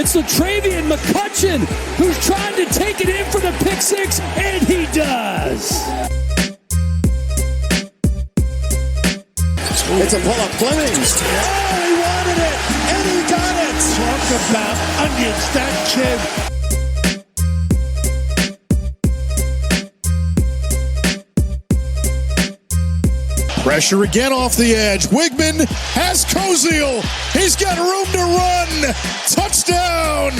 It's LaTravian McCutcheon who's trying to take it in for the pick six, and he does. It's a pull-up. Flemings. Oh, he wanted it, and he got it. Talk about onion stack chin. Pressure again off the edge. Wigman has Koziel. He's got room to run. Touchdown.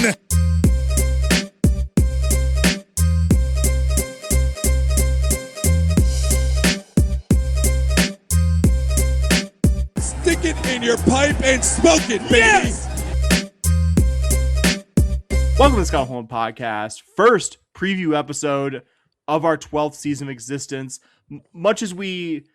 Stick it in your pipe and smoke it, baby. Yes! Welcome to the Scott Holland Podcast. First preview episode of our 12th season of existence. Much as we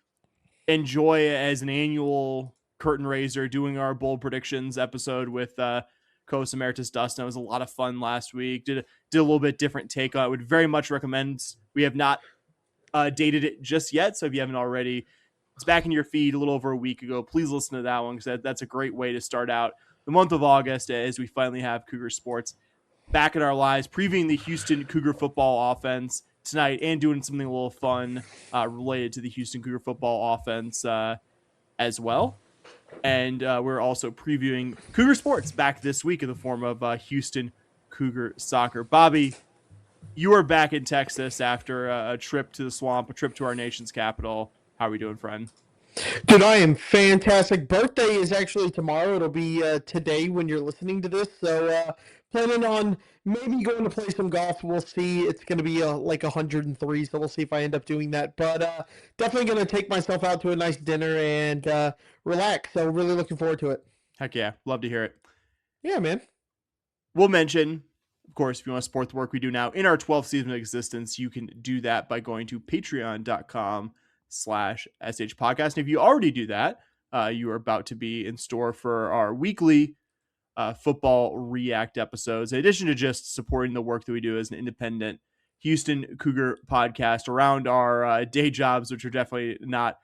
enjoy as an annual curtain raiser doing our bold predictions episode with co-host Emeritus Dustin. It was a lot of fun last week. Did a little bit different take on it. Would very much recommend. We have not dated it just yet, so if you haven't already, it's back in your feed a little over a week ago. Please listen to that one because that's a great way to start out the month of August as we finally have Cougar sports back in our lives, previewing the Houston Cougar football offense tonight and doing something a little fun related to the Houston Cougar football offense as well. And we're also previewing Cougar sports back this week in the form of Houston Cougar soccer. Bobby, you are back in Texas after a trip to the swamp, a trip to our nation's capital. How are we doing, friend? Dude, I am fantastic. Birthday is actually tomorrow. It'll be today when you're listening to this. So planning on maybe going to play some golf. We'll see. It's going to be like 103, so we'll see if I end up doing that. But definitely going to take myself out to a nice dinner and relax. So really looking forward to it. Heck yeah. Love to hear it. Yeah, man. We'll mention, of course, if you want to support the work we do now in our 12th season of existence, you can do that by going to patreon.com/SH podcast. And if you already do that, you are about to be in store for our weekly football react episodes, in addition to just supporting the work that we do as an independent Houston Cougar podcast around our day jobs, which are definitely not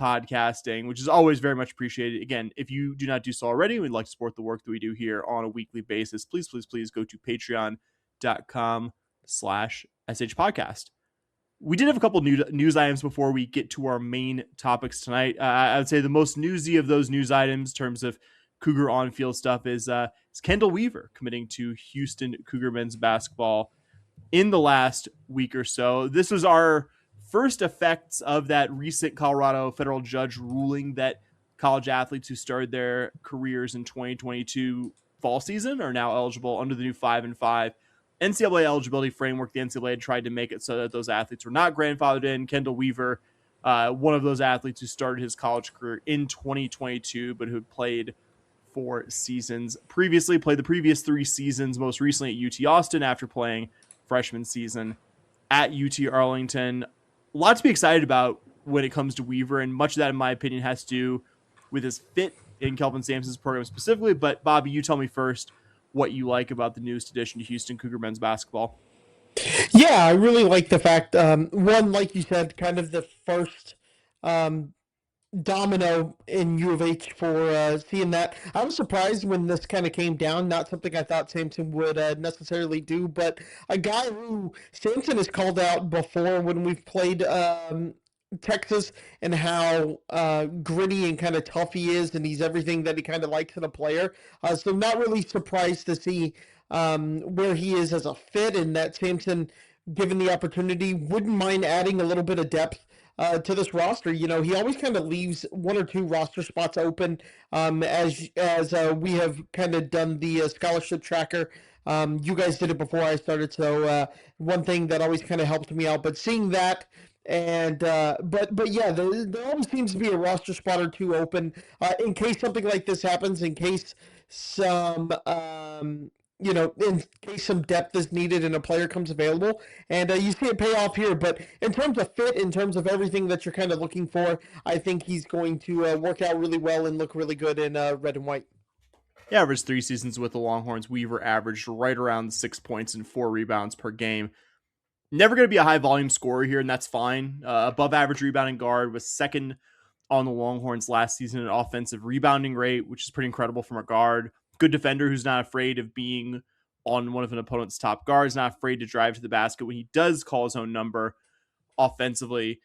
podcasting, which is always very much appreciated. Again, if you do not do so already and would like to support the work that we do here on a weekly basis, please go to patreon.com/SH podcast. We did have a couple news items before we get to our main topics tonight. I would say the most newsy of those news items in terms of Cougar on-field stuff is Chendall Weaver committing to Houston Cougar men's basketball in the last week or so. This was our first effects of that recent Colorado federal judge ruling that college athletes who started their careers in 2022 fall season are now eligible under the new 5-and-5 NCAA eligibility framework. The NCAA had tried to make it so that those athletes were not grandfathered in. Chendall Weaver, one of those athletes who started his college career in 2022, but who had played 4 seasons previously, played the previous 3 seasons, most recently at UT Austin after playing freshman season at UT Arlington. A lot to be excited about when it comes to Weaver, and much of that, in my opinion, has to do with his fit in Kelvin Sampson's program specifically. But Bobby, you tell me first what you like about the newest addition to Houston Cougar men's basketball. Yeah, I really like the fact, one, like you said, kind of the first domino in U of H for seeing that. I was surprised when this kind of came down. Not something I thought Sampson would necessarily do, but a guy who Sampson has called out before when we've played Texas and how gritty and kind of tough he is, and he's everything that he kind of likes in a player. So not really surprised to see where he is as a fit, and that Sampson, given the opportunity, wouldn't mind adding a little bit of depth to this roster. You know, he always kind of leaves 1 or 2 roster spots open as we have kind of done the scholarship tracker. You guys did it before I started, so one thing that always kind of helped me out. But seeing that, and but yeah, there always seems to be a roster spot or 2 open in case something like this happens, in case some in case some depth is needed and a player comes available. And you see it pay off here. But in terms of fit, in terms of everything that you're kind of looking for, I think he's going to work out really well and look really good in red and white. He averaged 3 seasons with the Longhorns. Weaver averaged right around 6 points and 4 rebounds per game. Never going to be a high volume scorer here, and that's fine. Above average rebounding guard, was second on the Longhorns last season in offensive rebounding rate, which is pretty incredible from a guard. good defender who's not afraid of being on one of an opponent's top guards, not afraid to drive to the basket when he does call his own number offensively.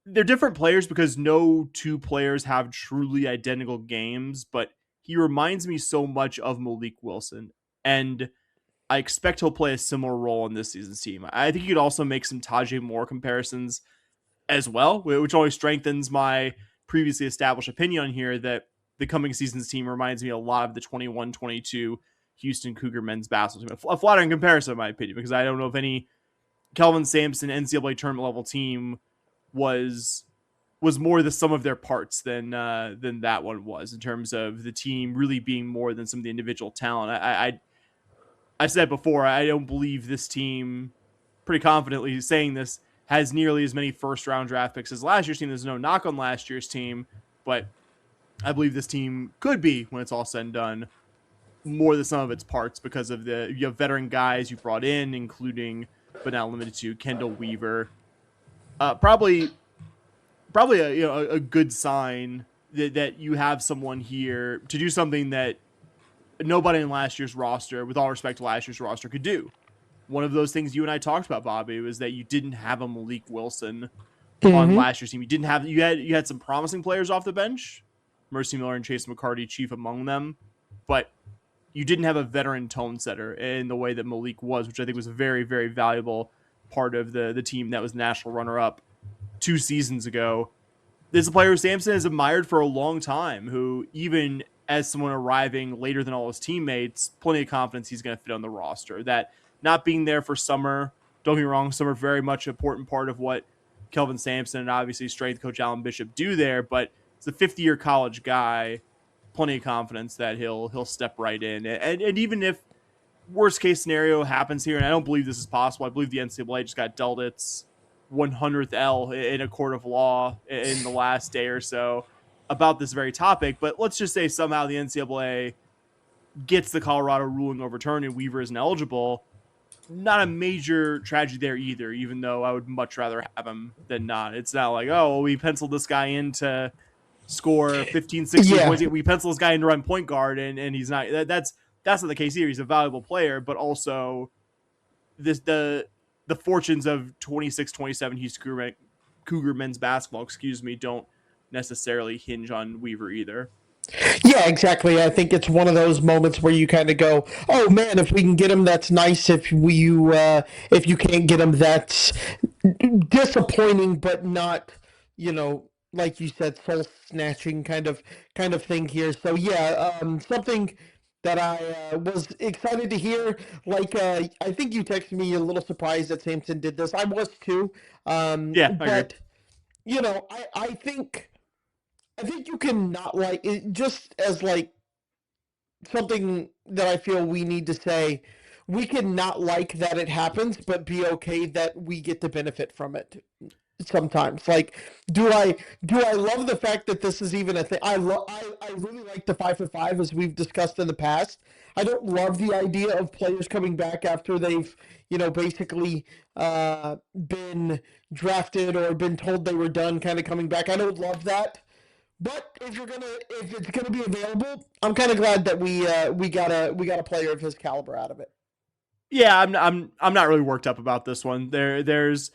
They're different players because no two players have truly identical games, but he reminds me so much of Malik Wilson. And I expect he'll play a similar role in this season's team. I think you could also make some Tajay Moore comparisons as well, which always strengthens my previously established opinion on here that the coming season's team reminds me a lot of the 21-22 Houston Cougar men's basketball team. A flattering comparison, in my opinion, because I don't know if any Kelvin Sampson NCAA tournament level team was more the sum of their parts than that one was, in terms of the team really being more than some of the individual talent. I said before, I don't believe this team, pretty confidently saying this, has nearly as many first round draft picks as last year's team. There's no knock on last year's team, but I believe this team could be, when it's all said and done, more than some of its parts because of you have veteran guys you brought in, including, but not limited to, Chendall Weaver. Probably a good sign that you have someone here to do something that nobody in last year's roster, with all respect to last year's roster, could do. One of those things you and I talked about, Bobby, was that you didn't have a Malik Wilson on last year's team. You had some promising players off the bench, Mercy Miller and Chase McCarty chief among them, but you didn't have a veteran tone setter in the way that Malik was, which I think was a very, very valuable part of the team that was national runner-up 2 seasons ago. This is a player who Sampson has admired for a long time, who, even as someone arriving later than all his teammates, plenty of confidence he's going to fit on the roster. That not being there for summer, don't get me wrong, summer very much an important part of what Kelvin Sampson and obviously strength coach Alan Bishop do there, but it's a 50-year college guy, plenty of confidence that he'll step right in. And even if worst case scenario happens here, and I don't believe this is possible, I believe the NCAA just got dealt its 100th L in a court of law in the last day or so about this very topic, but let's just say somehow the NCAA gets the Colorado ruling overturned and Weaver isn't eligible. Not a major tragedy there either, even though I would much rather have him than not. It's not like, oh, we penciled this guy in to score 15, 16 points. We pencil this guy in to run point guard, and he's not. That's not the case here. He's a valuable player, but also the fortunes of 26-27 Houston Cougar men's basketball, don't necessarily hinge on Weaver either. Yeah, exactly. I think it's one of those moments where you kind of go, "Oh man, if we can get him, that's nice. If you can't get him, that's disappointing, but not, like you said, soul snatching kind of thing here." So yeah, something that I was excited to hear. Like I think you texted me a little surprised that Sampson did this. I was too. Yeah, but I think you can not like it, just as like something that I feel we need to say. We can not like that it happens, but be okay that we get to benefit from it sometimes. Like, do I love the fact that this is even a thing? I really like the 5-for-5, as we've discussed in the past. I don't love the idea of players coming back after they've basically been drafted or been told they were done, kind of coming back. I don't love that. But if it's gonna be available, I'm kind of glad that we got a player of his caliber out of it. Yeah, I'm not really worked up about this one. There's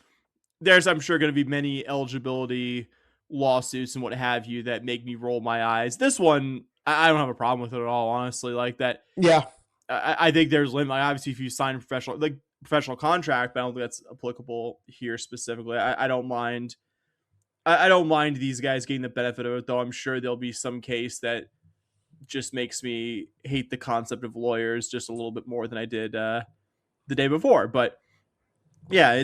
I'm sure going to be many eligibility lawsuits and what have you that make me roll my eyes. This one, I don't have a problem with it at all, honestly. Like that. Yeah, I think there's limit. Like, obviously, if you sign a professional contract, but I don't think that's applicable here specifically. I don't mind. I don't mind these guys getting the benefit of it, though. I'm sure there'll be some case that just makes me hate the concept of lawyers just a little bit more than I did the day before. But yeah,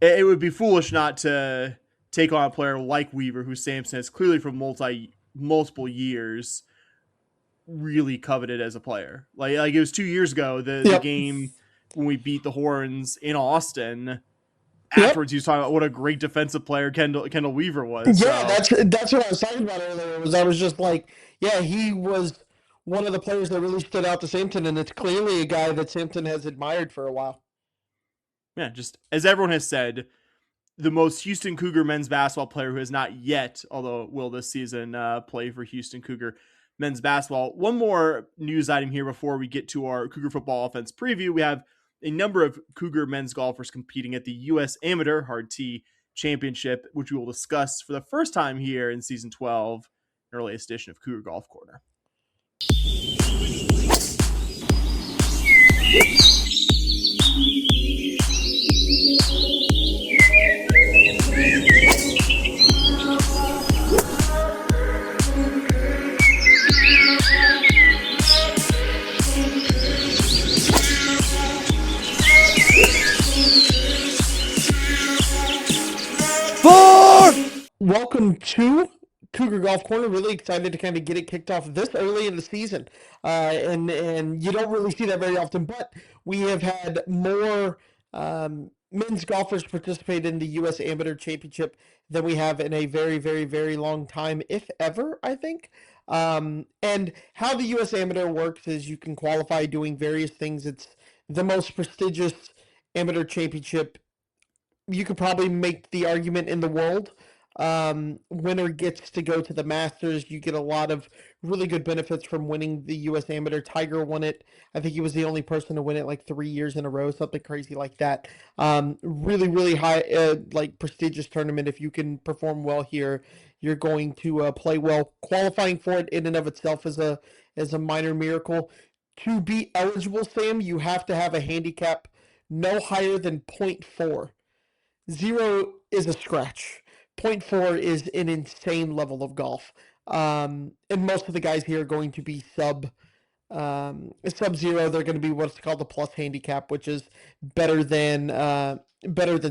it would be foolish not to take on a player like Weaver, who Sampson has clearly for multiple years really coveted as a player. Like it was 2 years ago, the game when we beat the Horns in Austin. Afterwards, he was talking about what a great defensive player Chendall Weaver was. Yeah, so. That's what I was talking about earlier. I was just like, yeah, he was one of the players that really stood out to Sampson, and it's clearly a guy that Sampson has admired for a while. Yeah, just as everyone has said, the most Houston Cougar men's basketball player who has not yet, although will this season, play for Houston Cougar men's basketball. One more news item here before we get to our Cougar football offense preview. We have a number of Cougar men's golfers competing at the US Amateur Hard Tee Championship, which we will discuss for the first time here in season 12, earliest edition of Cougar Golf Corner. Welcome to Cougar Golf Corner. Really excited to kind of get it kicked off this early in the season. And you don't really see that very often, but we have had more men's golfers participate in the US Amateur Championship than we have in a very, very, very long time, if ever, I think. And how the US Amateur works is you can qualify doing various things. It's the most prestigious amateur championship. You could probably make the argument in the world. Winner gets to go to the Masters. You get a lot of really good benefits from winning the US Amateur. Tiger won it. I think he was the only person to win it like 3 years in a row, something crazy like that. Really, really high, like prestigious tournament. If you can perform well here, you're going to play well. Qualifying for it in and of itself is a minor miracle. To be eligible, Sam, you have to have a handicap no higher than 0.4. 0 is a scratch. 0.4 is an insane level of golf. And most of the guys here are going to be sub-zero. They're going to be what's called a plus handicap, which is better than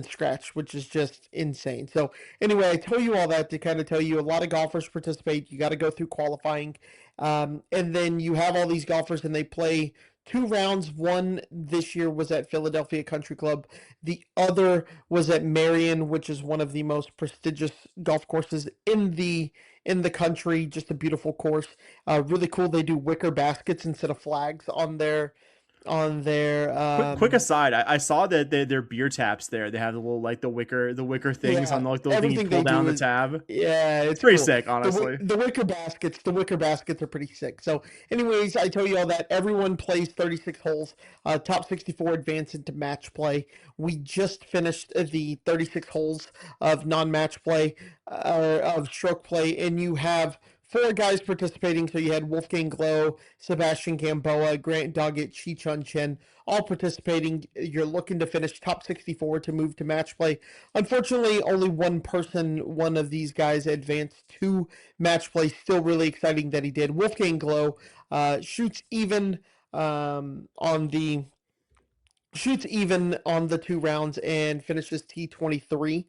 scratch, which is just insane. So anyway, I tell you all that to kind of tell you a lot of golfers participate. You got to go through qualifying. And then you have all these golfers and they play 2 rounds. One this year was at Philadelphia Country Club. The other was at Marion, which is one of the most prestigious golf courses in the country. Just a beautiful course. Really cool. They do wicker baskets instead of flags on their quick aside, I saw that their beer taps there. They have the little like the wicker things on the little thing you pull down the tab. Yeah, it's pretty cool. sick, honestly. The wicker baskets are pretty sick. So anyways, I tell you all that. Everyone plays 36 holes. Top 64 advance into match play. We just finished the 36 holes of non-match play, of stroke play, and you have 4 guys participating. So you had Wolfgang Glow, Sebastian Gamboa, Grant Doggett, Chi-Chun Chen, all participating. You're looking to finish top 64 to move to match play. Unfortunately, only one of these guys advanced to match play. Still really exciting that he did. Wolfgang Glow shoots even on the 2 rounds and finishes T23.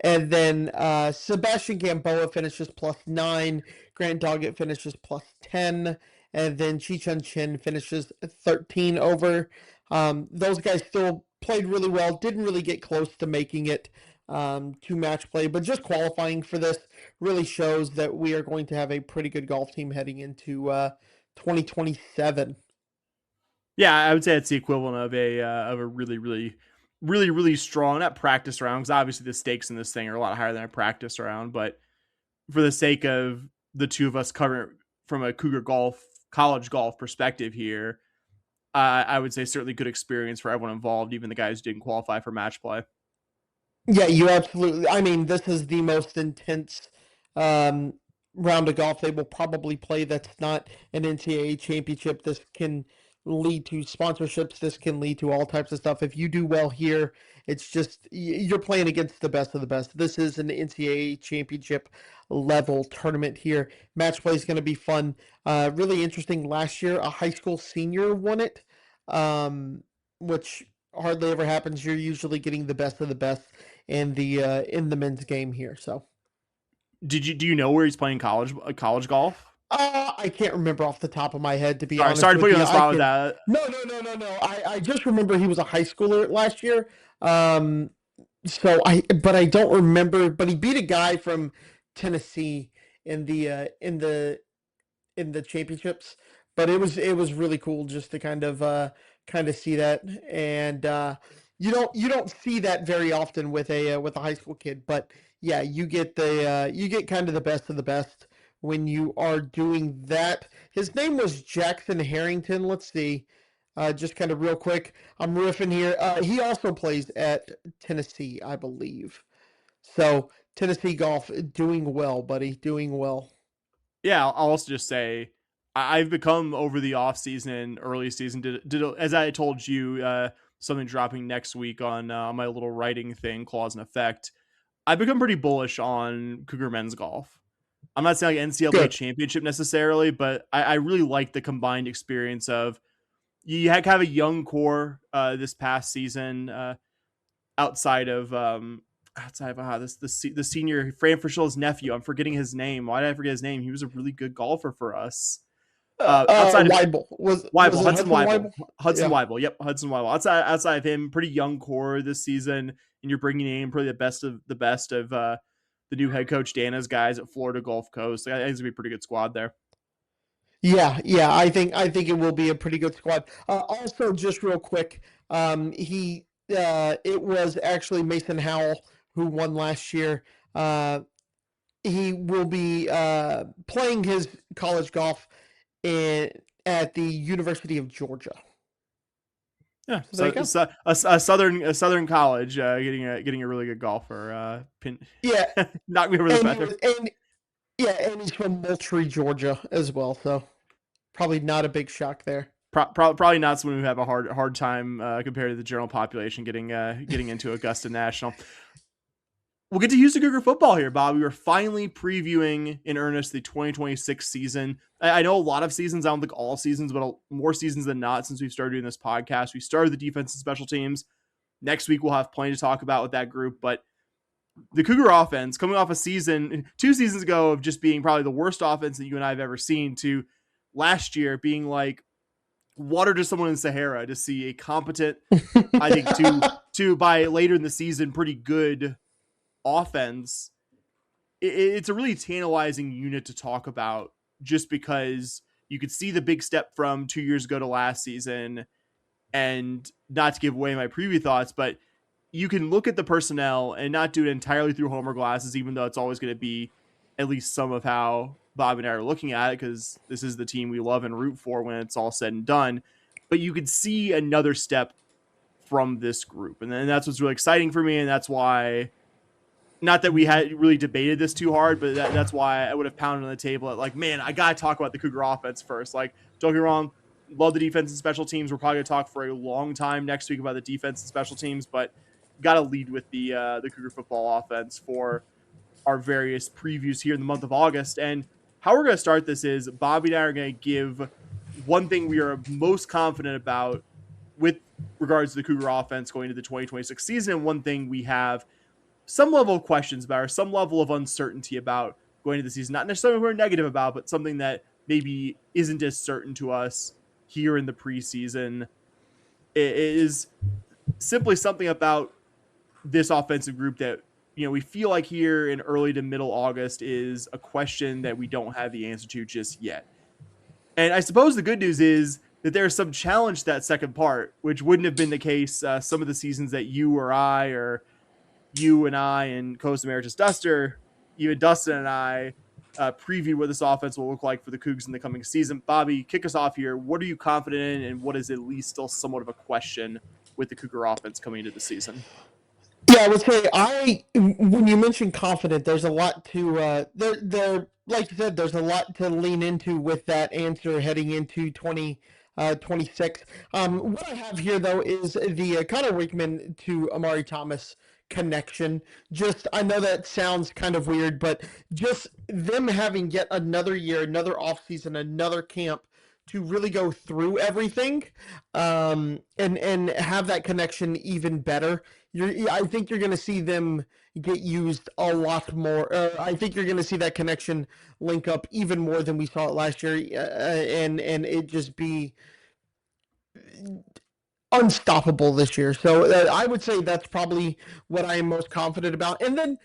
And then Sebastian Gamboa finishes +9. Grant Doggett finishes +10. And then Chi-Chun Chen finishes 13 over. Those guys still played really well. Didn't really get close to making it to match play. But just qualifying for this really shows that we are going to have a pretty good golf team heading into 2027. Yeah, I would say it's the equivalent of a really strong, not practice round, because obviously the stakes in this thing are a lot higher than a practice round, but for the sake of the two of us covering from a Cougar college golf perspective here, I would say certainly good experience for everyone involved, even the guys who didn't qualify for match play. Yeah, you absolutely. I mean, this is the most intense round of golf they will probably play. That's not an NCAA championship. This can lead to sponsorships. This can lead to all types of stuff. If you do well here, it's just you're playing against the best of the best. This is an NCAA championship level tournament here. Match play is going to be fun. Really interesting. Last year, a high school senior won it, which hardly ever happens. You're usually getting the best of the best in the men's game here. So, do you know where he's playing college golf? I can't remember off the top of my head, to be honest. Sorry to put you on the spot with that. No. I just remember he was a high schooler last year. But I don't remember. But he beat a guy from Tennessee in the championships. But it was really cool just to kind of see that. And you don't see that very often with a high school kid. But yeah, you get kind of the best of the best when you are doing that. His name was Jackson Harrington. Let's see. Just kind of real quick. I'm riffing here. He also plays at Tennessee, I believe. So Tennessee golf doing well, buddy. Doing well. Yeah, I'll also just say I've become over the off season and early season. Did as I told you, something dropping next week on my little writing thing, Clause and Effect. I've become pretty bullish on Cougar men's golf. I'm not saying like NCAA championship necessarily, but I really like the combined experience of you had kind of a young core this past season outside of the senior Fran Frischel's nephew. I'm forgetting his name. Why did I forget his name? He was a really good golfer for us. Outside of Weibel. Hudson Weibel. Hudson Weibel. Yep, Hudson Weibel. Outside of him, pretty young core this season, and you're bringing in probably the best of the new head coach Dana's guys at Florida Gulf Coast. I think it's gonna be a pretty good squad there. Yeah, I think it will be a pretty good squad. Also, just real quick, it was actually Mason Howell who won last year. He will be playing his college golf at the University of Georgia. Yeah, so a southern college getting a really good golfer. Yeah, knock me over the feather. And he's from Moultrie, Georgia, as well. So probably not a big shock there. Probably not someone who have a hard time compared to the general population getting into Augusta National. We'll get to Houston Cougar football here, Bob. We are finally previewing in earnest the 2026 season. I know a lot of seasons, I don't think all seasons, but more seasons than not since we've started doing this podcast. We started the defense and special teams. Next week, we'll have plenty to talk about with that group. But the Cougar offense, coming off a season, 2 seasons ago, of just being probably the worst offense that you and I have ever seen, to last year being like water to someone in Sahara, to see a competent, I think, to by later in the season, pretty good offense. It's a really tantalizing unit to talk about, just because you could see the big step from 2 years ago to last season. And not to give away my preview thoughts, but you can look at the personnel and not do it entirely through Homer glasses, even though it's always going to be at least some of how Bob and I are looking at it, because this is the team we love and root for when it's all said and done. But you could see another step from this group. And then that's what's really exciting for me. And that's why, not that we had really debated this too hard, but that's why I would have pounded on the table at like, man, I got to talk about the Cougar offense first. Like, don't get me wrong, love the defense and special teams. We're probably going to talk for a long time next week about the defense and special teams, but got to lead with the Cougar football offense for our various previews here in the month of August. And how we're going to start this is Bobby and I are going to give one thing we are most confident about with regards to the Cougar offense going into the 2026 season, and one thing we have some level of questions about, or some level of uncertainty about going into the season. Not necessarily we're negative about, but something that maybe isn't as certain to us here in the preseason. It is simply something about this offensive group that, you know, we feel like here in early to middle August is a question that we don't have the answer to just yet. And I suppose the good news is that there's some challenge to that second part, which wouldn't have been the case some of the seasons that you or I, or you and I and Coast Emeritus Duster, even Dustin and I, preview what this offense will look like for the Cougs in the coming season. Bobby, kick us off here. What are you confident in, and what is at least still somewhat of a question with the Cougar offense coming into the season? Yeah, I would say when you mention confident, there's a lot to there. Like you said, there's a lot to lean into with that answer heading into 2026. What I have here though is the Connor Wakeman to Amari Thomas connection. Just, I know that sounds kind of weird, but just them having yet another year, another offseason, another camp to really go through everything, and have that connection even better. I think you're going to see them get used a lot more. I think you're going to see that connection link up even more than we saw it last year, and it just be unstoppable this year. So I would say that's probably what I am most confident about. And then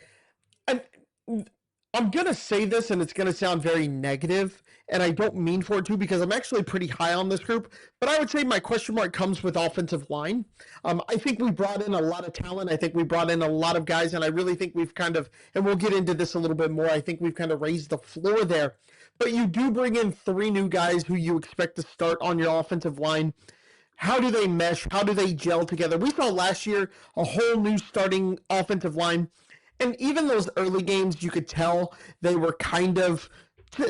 I'm going to say this, and it's going to sound very negative, and I don't mean for it to because I'm actually pretty high on this group, but I would say my question mark comes with offensive line. I think we brought in a lot of talent. I think we brought in a lot of guys, and I really think we've kind of, and we'll get into this a little bit more, I think we've kind of raised the floor there. But you do bring in 3 new guys who you expect to start on your offensive line. How do they mesh? How do they gel together? We saw last year a whole new starting offensive line. And even those early games, you could tell they were kind of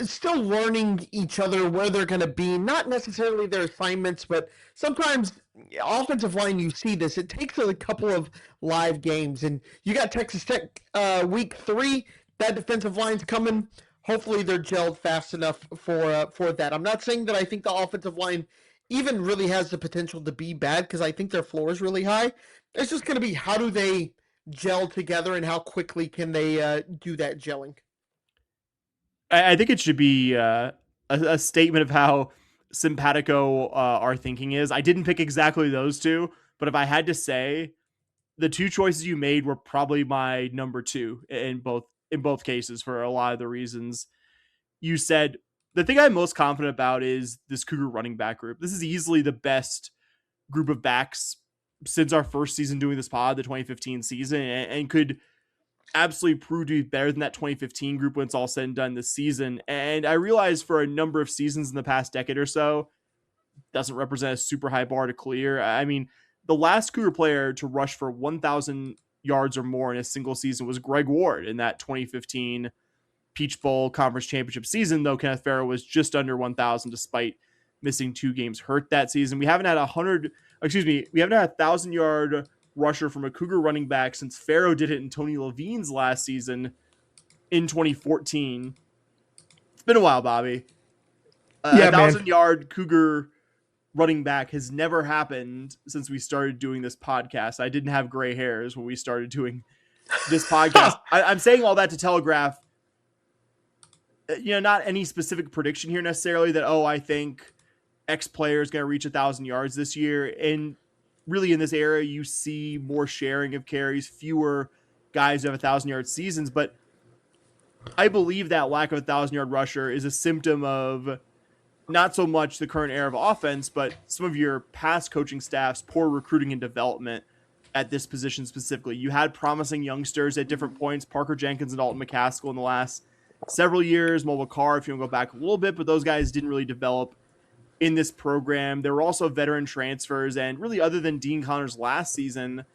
still learning each other, where they're going to be. Not necessarily their assignments, but sometimes offensive line, you see this. It takes a couple of live games. And you got Texas Tech week 3. That defensive line's coming. Hopefully they're gelled fast enough for that. I'm not saying that I think the offensive line even really has the potential to be bad because I think their floor is really high. It's just going to be how do they gel together and how quickly can they do that gelling. I think it should be a statement of how simpatico our thinking is. I didn't pick exactly those 2, but if I had to say, the 2 choices you made were probably my number 2 in both cases for a lot of the reasons you said. The thing I'm most confident about is this Cougar running back group. This is easily the best group of backs since our first season doing this pod, the 2015 season, and could absolutely prove to be better than that 2015 group when it's all said and done this season. And I realize for a number of seasons in the past decade or so, doesn't represent a super high bar to clear. I mean, the last Cougar player to rush for 1,000 yards or more in a single season was Greg Ward in that 2015 Peach Bowl Conference Championship season, though Kenneth Farrow was just under 1,000 despite missing 2 games hurt that season. We haven't had a 1,000-yard rusher from a Cougar running back since Farrow did it in Tony Levine's last season in 2014. It's been a while, Bobby. A 1,000-yard Cougar running back has never happened since we started doing this podcast. I didn't have gray hairs when we started doing this podcast. I'm saying all that to telegraph, not any specific prediction here necessarily that, I think X player is going to reach 1,000 yards this year. And really in this era, you see more sharing of carries, fewer guys who have 1,000-yard seasons. But I believe that lack of 1,000-yard rusher is a symptom of not so much the current era of offense, but some of your past coaching staff's poor recruiting and development at this position specifically. You had promising youngsters at different points, Parker Jenkins and Alton McCaskill in the last several years, Mulva Carr, if you want to go back a little bit, but those guys didn't really develop in this program. There were also veteran transfers, and really other than Dean Connors last season,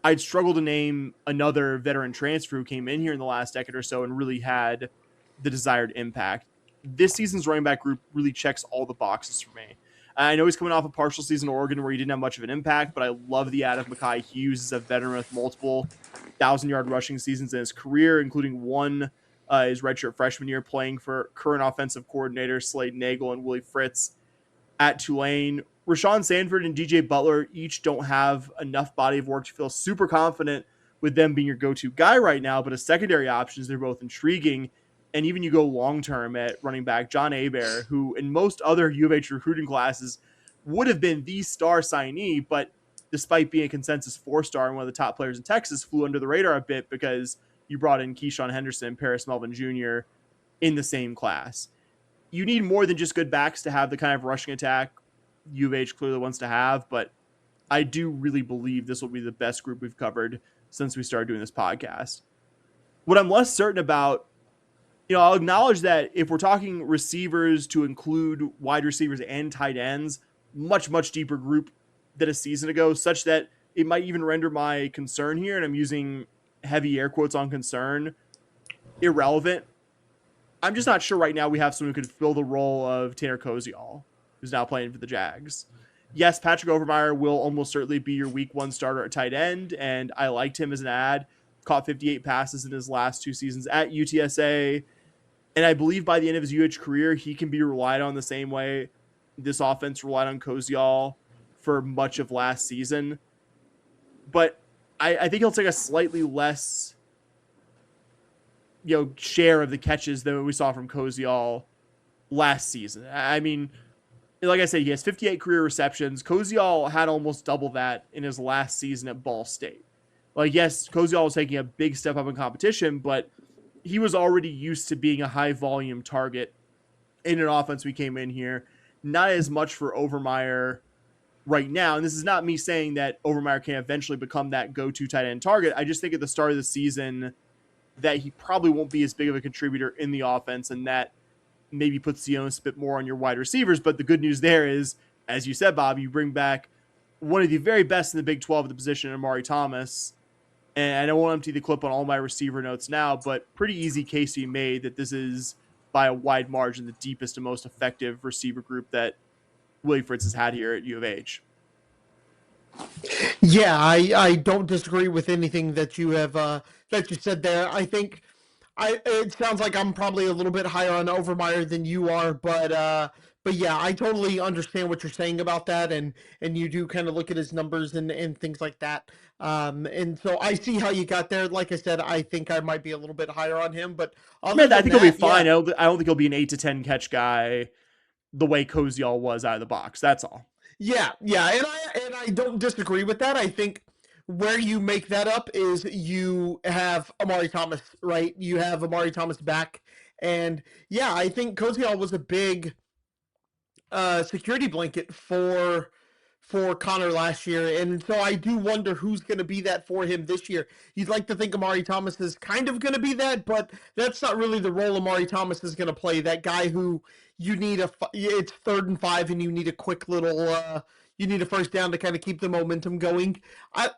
I'd struggle to name another veteran transfer who came in here in the last decade or so and really had the desired impact. This season's running back group really checks all the boxes for me. I know he's coming off a partial season in Oregon where he didn't have much of an impact, but I love the add of Mekhi Hughes as a veteran with multiple 1,000-yard rushing seasons in his career, including one his redshirt freshman year playing for current offensive coordinators Slade Nagel and Willie Fritz at Tulane. Rashawn Sanford and DJ Butler each don't have enough body of work to feel super confident with them being your go-to guy right now, but as secondary options, they're both intriguing. And even you go long-term at running back, John Hebert, who in most other U of H recruiting classes would have been the star signee, but despite being a consensus 4-star and one of the top players in Texas, flew under the radar a bit because you brought in Keyshawn Henderson and Paris Melvin Jr. in the same class. You need more than just good backs to have the kind of rushing attack U of H clearly wants to have, but I do really believe this will be the best group we've covered since we started doing this podcast. What I'm less certain about, I'll acknowledge that if we're talking receivers to include wide receivers and tight ends, much, much deeper group than a season ago, such that it might even render my concern here, and I'm using heavy air quotes on concern, irrelevant. I'm just not sure right now we have someone who could fill the role of Tanner Koziol, who's now playing for the Jags. Yes, Patrick Overmeyer will almost certainly be your week 1 starter at tight end, and I liked him as an ad. Caught 58 passes in his last 2 seasons at UTSA. And I believe by the end of his UH career, he can be relied on the same way this offense relied on Koziol for much of last season. But I think he'll take a slightly less, share of the catches than we saw from Koziol last season. I mean, like I said, he has 58 career receptions. Koziol had almost double that in his last season at Ball State. Yes, Koziol was taking a big step up in competition, but he was already used to being a high volume target in an offense we came in here. Not as much for Overmeyer right now. And this is not me saying that Overmeyer can eventually become that go-to tight end target. I just think at the start of the season that he probably won't be as big of a contributor in the offense, and that maybe puts the onus a bit more on your wide receivers. But the good news there is, as you said, Bob, you bring back one of the very best in the Big 12 at the position, Amari Thomas. And I won't empty the clip on all my receiver notes now, but pretty easy case to be made that this is, by a wide margin, the deepest and most effective receiver group that Willie Fritz has had here at U of H. Yeah, I don't disagree with anything that you have that you said there. I think it sounds like I'm probably a little bit higher on Overmeyer than you are, but yeah, I totally understand what you're saying about that, and you do kind of look at his numbers and things like that. And so I see how you got there. Like I said, I think I might be a little bit higher on him, but I think he'll be fine. Yeah. I don't think he'll be an 8 to 10 catch guy the way Koziol was out of the box. That's all. Yeah, and I don't disagree with that. I think where you make that up is you have Amari Thomas, right? You have Amari Thomas back, and yeah, I think Koziol was a big security blanket for Connor last year, and so I do wonder who's going to be that for him this year. You'd like to think Amari Thomas is kind of going to be that, but that's not really the role Amari Thomas is going to play. That guy who you need it's 3rd and 5, and you need a quick little you need a first down to kind of keep the momentum going. I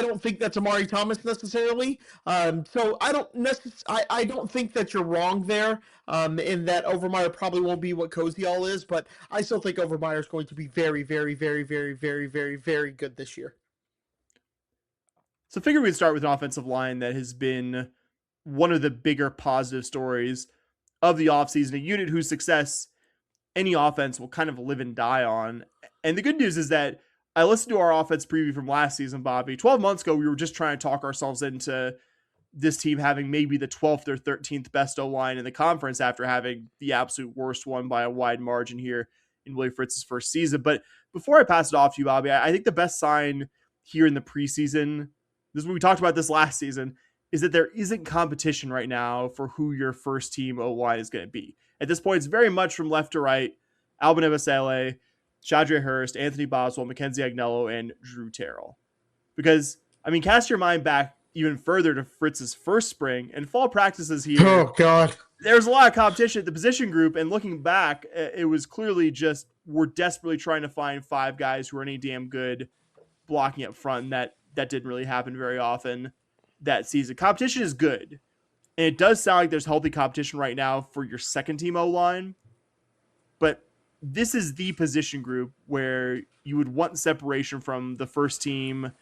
don't think that's Amari Thomas necessarily. So I don't think that you're wrong there. In that Overmeyer probably won't be what Koziol is, but I still think Overmeyer is going to be very, very, very, very, very, very, very good this year. So I figure we'd start with an offensive line that has been one of the bigger positive stories of the offseason, a unit whose success any offense will kind of live and die on. And the good news is that I listened to our offense preview from last season, Bobby. 12 months ago, we were just trying to talk ourselves into this team having maybe the 12th or 13th best O-line in the conference after having the absolute worst one by a wide margin here in Willie Fritz's first season. But before I pass it off to you, Bobby, I think the best sign here in the preseason, this is what we talked about this last season, is that there isn't competition right now for who your first team O-line is going to be. At this point, it's very much from left to right: Albin Ebasele, Shadre Hurst, Anthony Boswell, Mackenzie Agnello, and Drew Terrell. Because, I mean, cast your mind back even further to Fritz's first spring and fall practices here. Oh, God. There's a lot of competition at the position group, and looking back, it was clearly just we're desperately trying to find 5 guys who are any damn good blocking up front, and that didn't really happen very often that season. Competition is good, and it does sound like there's healthy competition right now for your second team O-line, but this is the position group where you would want separation from the first team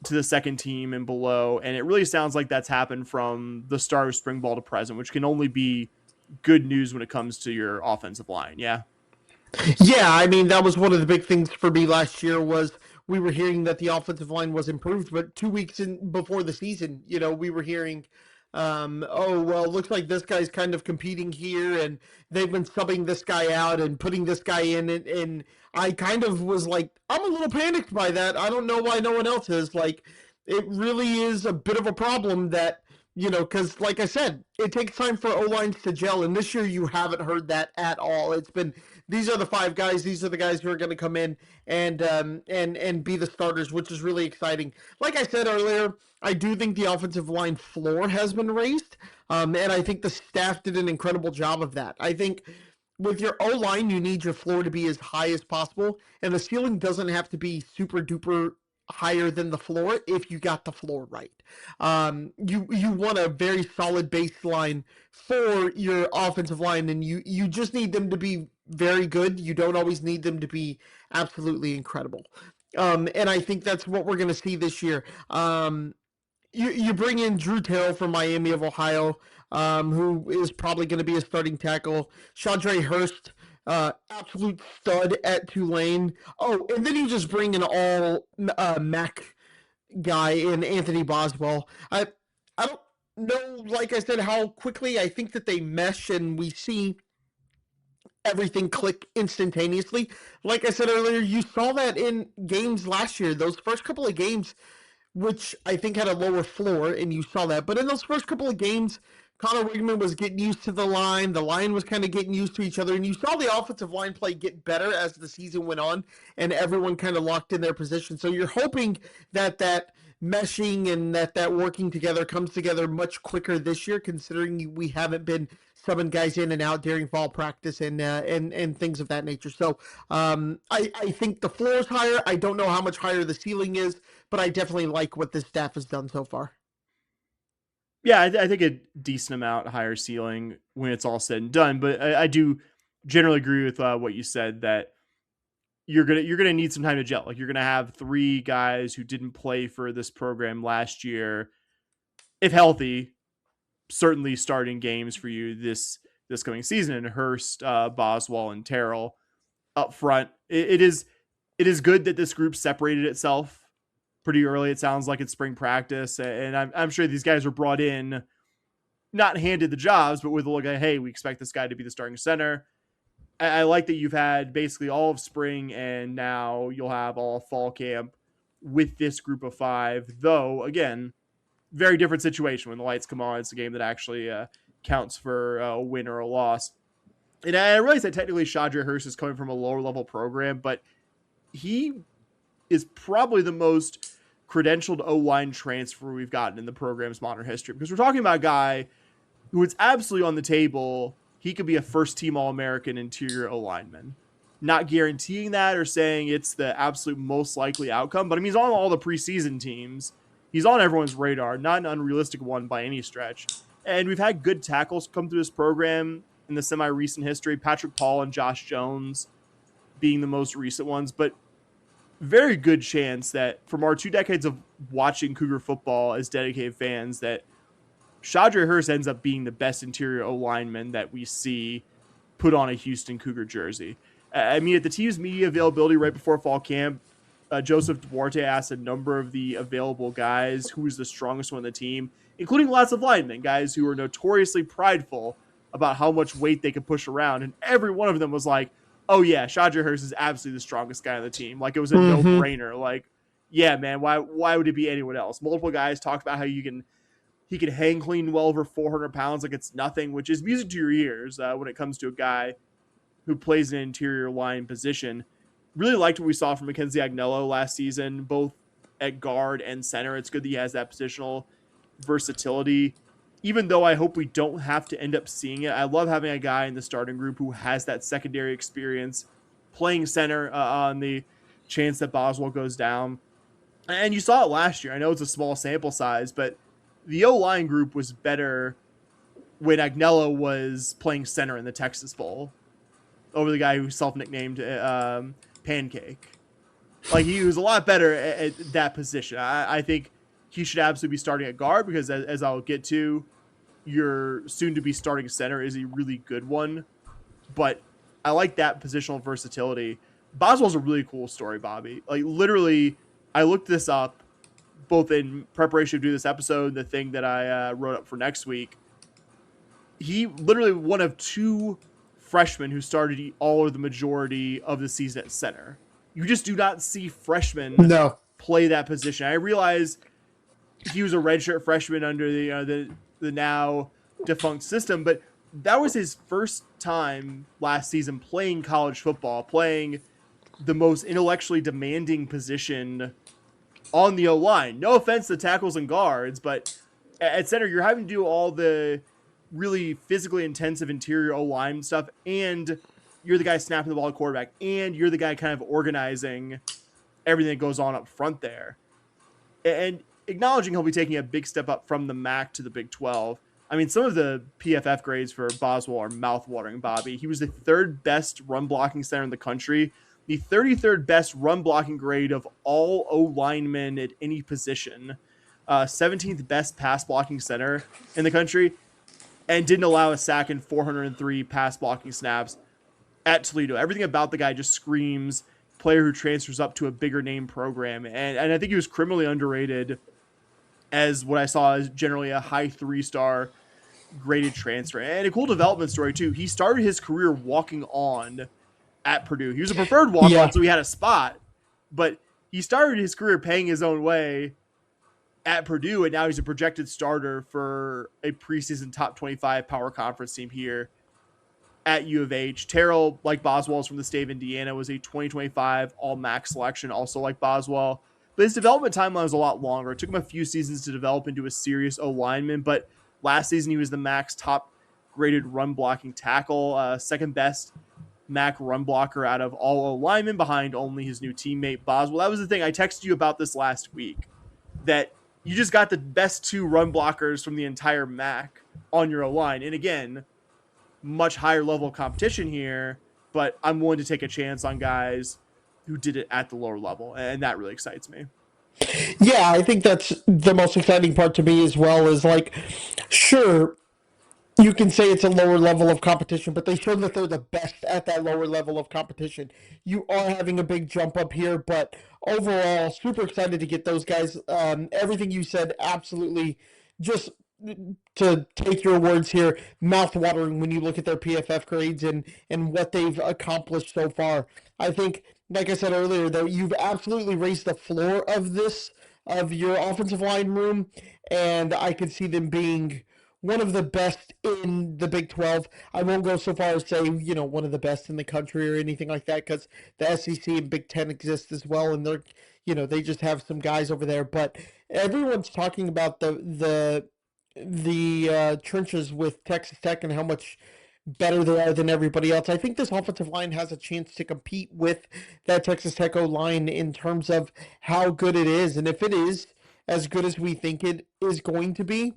to the second team and below. And it really sounds like that's happened from the start of spring ball to present, which can only be good news when it comes to your offensive line. Yeah. Yeah. I mean, that was one of the big things for me last year was we were hearing that the offensive line was improved, but 2 weeks before the season, we were hearing, oh, well, it looks like this guy's kind of competing here, and they've been subbing this guy out and putting this guy in, and I kind of was like, I'm a little panicked by that. I don't know why no one else is. Like, it really is a bit of a problem that, because like I said, it takes time for O-lines to gel, and this year you haven't heard that at all. It's been, these are the 5 guys, these are the guys who are going to come in and be the starters, which is really exciting. Like I said earlier, I do think the offensive line floor has been raised, and I think the staff did an incredible job of that. I think with your O-line, you need your floor to be as high as possible, and the ceiling doesn't have to be super duper higher than the floor if you got the floor right. You want a very solid baseline for your offensive line, and you just need them to be very good. You don't always need them to be absolutely incredible. And I think that's what we're going to see this year. You bring in Drew Terrell from Miami of Ohio, who is probably going to be a starting tackle. Shadre Hurst, absolute stud at Tulane. Oh, and then you just bring an all MAC guy in Anthony Boswell. I don't know, like I said, how quickly I think that they mesh and we see everything click instantaneously. Like I said earlier, you saw that in games last year. Those first couple of games, which I think had a lower floor, and you saw that. But in those first couple of games, Connor Wigman was getting used to the line. The line was kind of getting used to each other, and you saw the offensive line play get better as the season went on, and everyone kind of locked in their position. So you're hoping that meshing and that working together comes together much quicker this year, considering we haven't been subbing guys in and out during fall practice and things of that nature. So I think the floor is higher. I don't know how much higher the ceiling is, but I definitely like what this staff has done so far. Yeah, I think a decent amount higher ceiling when it's all said and done. But I do generally agree with what you said, that you're gonna need some time to gel. Like, you're gonna have 3 guys who didn't play for this program last year, if healthy, certainly starting games for you this coming season. And Hurst, Boswell, and Terrell up front. It is good that this group separated itself pretty early. It sounds like it's spring practice, and I'm sure these guys were brought in, not handed the jobs, but with a look at, hey, we expect this guy to be the starting center. I like that you've had basically all of spring, and now you'll have all of fall camp with this group of 5. Though, again, very different situation when the lights come on. It's a game that actually counts for a win or a loss. And I realize that technically Shadre Hurst is coming from a lower level program, but he is probably the most credentialed O-line transfer we've gotten in the program's modern history, because we're talking about a guy who is absolutely on the table. He could be a first-team All-American interior O-lineman. Not guaranteeing that or saying it's the absolute most likely outcome, but I mean, he's on all the preseason teams. He's on everyone's radar, not an unrealistic one by any stretch. And we've had good tackles come through this program in the semi-recent history, Patrick Paul and Josh Jones being the most recent ones, but very good chance that from our 2 decades of watching Cougar football as dedicated fans, that Shadre Hurst ends up being the best interior O-lineman that we see put on a Houston Cougar jersey. I mean, at the team's media availability right before fall camp, Joseph Duarte asked a number of the available guys who was the strongest one on the team, including lots of linemen, guys who were notoriously prideful about how much weight they could push around. And every one of them was like, oh yeah, Shadre Hurst is absolutely the strongest guy on the team. Like, it was a no-brainer. Like, yeah, man, why would it be anyone else? Multiple guys talked about how he can hang clean well over 400 pounds like it's nothing, which is music to your ears when it comes to a guy who plays an interior line position. Really liked what we saw from Mackenzie Agnello last season, both at guard and center. It's good that he has that positional versatility. Even though I hope we don't have to end up seeing it, I love having a guy in the starting group who has that secondary experience playing center on the chance that Boswell goes down. And you saw it last year. I know it's a small sample size, but the O-line group was better when Agnello was playing center in the Texas Bowl over the guy who self-nicknamed Pancake. Like, he was a lot better at that position. I think he should absolutely be starting at guard, because as I'll get to, your soon-to-be starting center is a really good one. But I like that positional versatility. Boswell's a really cool story, Bobby. Like, literally, I looked this up both in preparation to do this episode, the thing that I wrote up for next week. He literally one of 2 freshmen who started all or the majority of the season at center. You just do not see freshmen play that position. I realize he was a redshirt freshman under the now defunct system, but that was his first time last season playing college football, playing the most intellectually demanding position on the O-line. No offense to tackles and guards, but at center, you're having to do all the really physically intensive interior O-line stuff, and you're the guy snapping the ball to quarterback, and you're the guy kind of organizing everything that goes on up front there. And acknowledging he'll be taking a big step up from the MAC to the Big 12. I mean, some of the PFF grades for Boswell are mouth-watering, Bobby. He was the 3rd best run-blocking center in the country, the 33rd best run-blocking grade of all O-linemen at any position, 17th best pass-blocking center in the country, and didn't allow a sack in 403 pass-blocking snaps at Toledo. Everything about the guy just screams player who transfers up to a bigger name program. And I think he was criminally underrated as what I saw as generally a high 3-star graded transfer. And a cool development story too. He started his career walking on at Purdue. He was a preferred walk-on, so he had a spot, but he started his career paying his own way at Purdue, and now he's a projected starter for a preseason top 25 power conference team here at U of H. Terrell, like Boswell, is from the state of Indiana, was a 2025 All-MAC selection, also like Boswell. But his development timeline was a lot longer. It took him a few seasons to develop into a serious O-lineman, but last season he was the MAC's top-graded run-blocking tackle, second best MAC run blocker out of all O-linemen, behind only his new teammate Boswell. That was the thing. I texted you about this last week, that you just got the best two run blockers from the entire MAC on your O-line. And again, much higher level of competition here, but I'm willing to take a chance on guys who did it at the lower level, and that really excites me. Yeah, I think that's the most exciting part to me as well, is like, sure, you can say it's a lower level of competition, but they showed that they're the best at that lower level of competition. You are having a big jump up here, but overall, super excited to get those guys. Everything you said, absolutely, just to take your words here, mouth-watering when you look at their PFF grades and what they've accomplished so far. I think, like I said earlier, though, you've absolutely raised the floor of your offensive line room, and I could see them being one of the best in the Big 12. I won't go so far as say, one of the best in the country or anything like that, because the SEC and Big 10 exist as well, and they're, they just have some guys over there. But everyone's talking about the trenches with Texas Tech and how much better they are than everybody else. I think this offensive line has a chance to compete with that Texas Tech O-line in terms of how good it is, and if it is as good as we think it is going to be,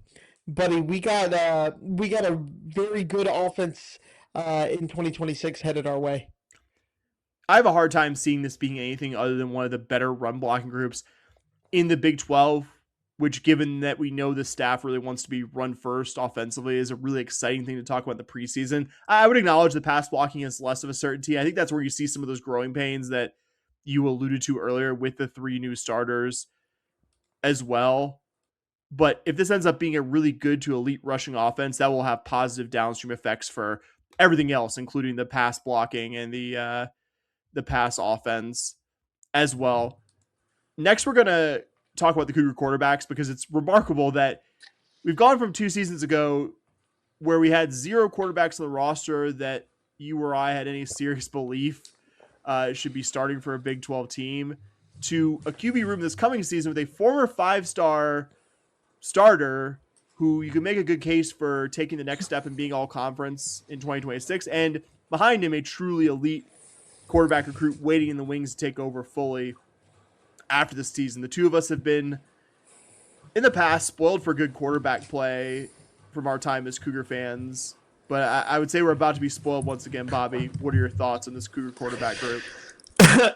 buddy, we got a very good offense in 2026 headed our way. I have a hard time seeing this being anything other than one of the better run blocking groups in the Big 12, which, given that we know the staff really wants to be run first offensively, is a really exciting thing to talk about in the preseason. I would acknowledge the pass blocking is less of a certainty. I think that's where you see some of those growing pains that you alluded to earlier with the three new starters as well. But if this ends up being a really good to elite rushing offense, that will have positive downstream effects for everything else, including the pass blocking and the pass offense as well. Next, we're going to talk about the Cougar quarterbacks, because it's remarkable that we've gone from 2 seasons ago where we had 0 quarterbacks on the roster that you or I had any serious belief should be starting for a Big 12 team, to a QB room this coming season with a former 5-star starter who you can make a good case for taking the next step and being all conference in 2026, and behind him a truly elite quarterback recruit waiting in the wings to take over fully after the season. The two of us have been in the past spoiled for good quarterback play from our time as Cougar fans, but I would say we're about to be spoiled once again. Bobby, what are your thoughts on this Cougar quarterback group?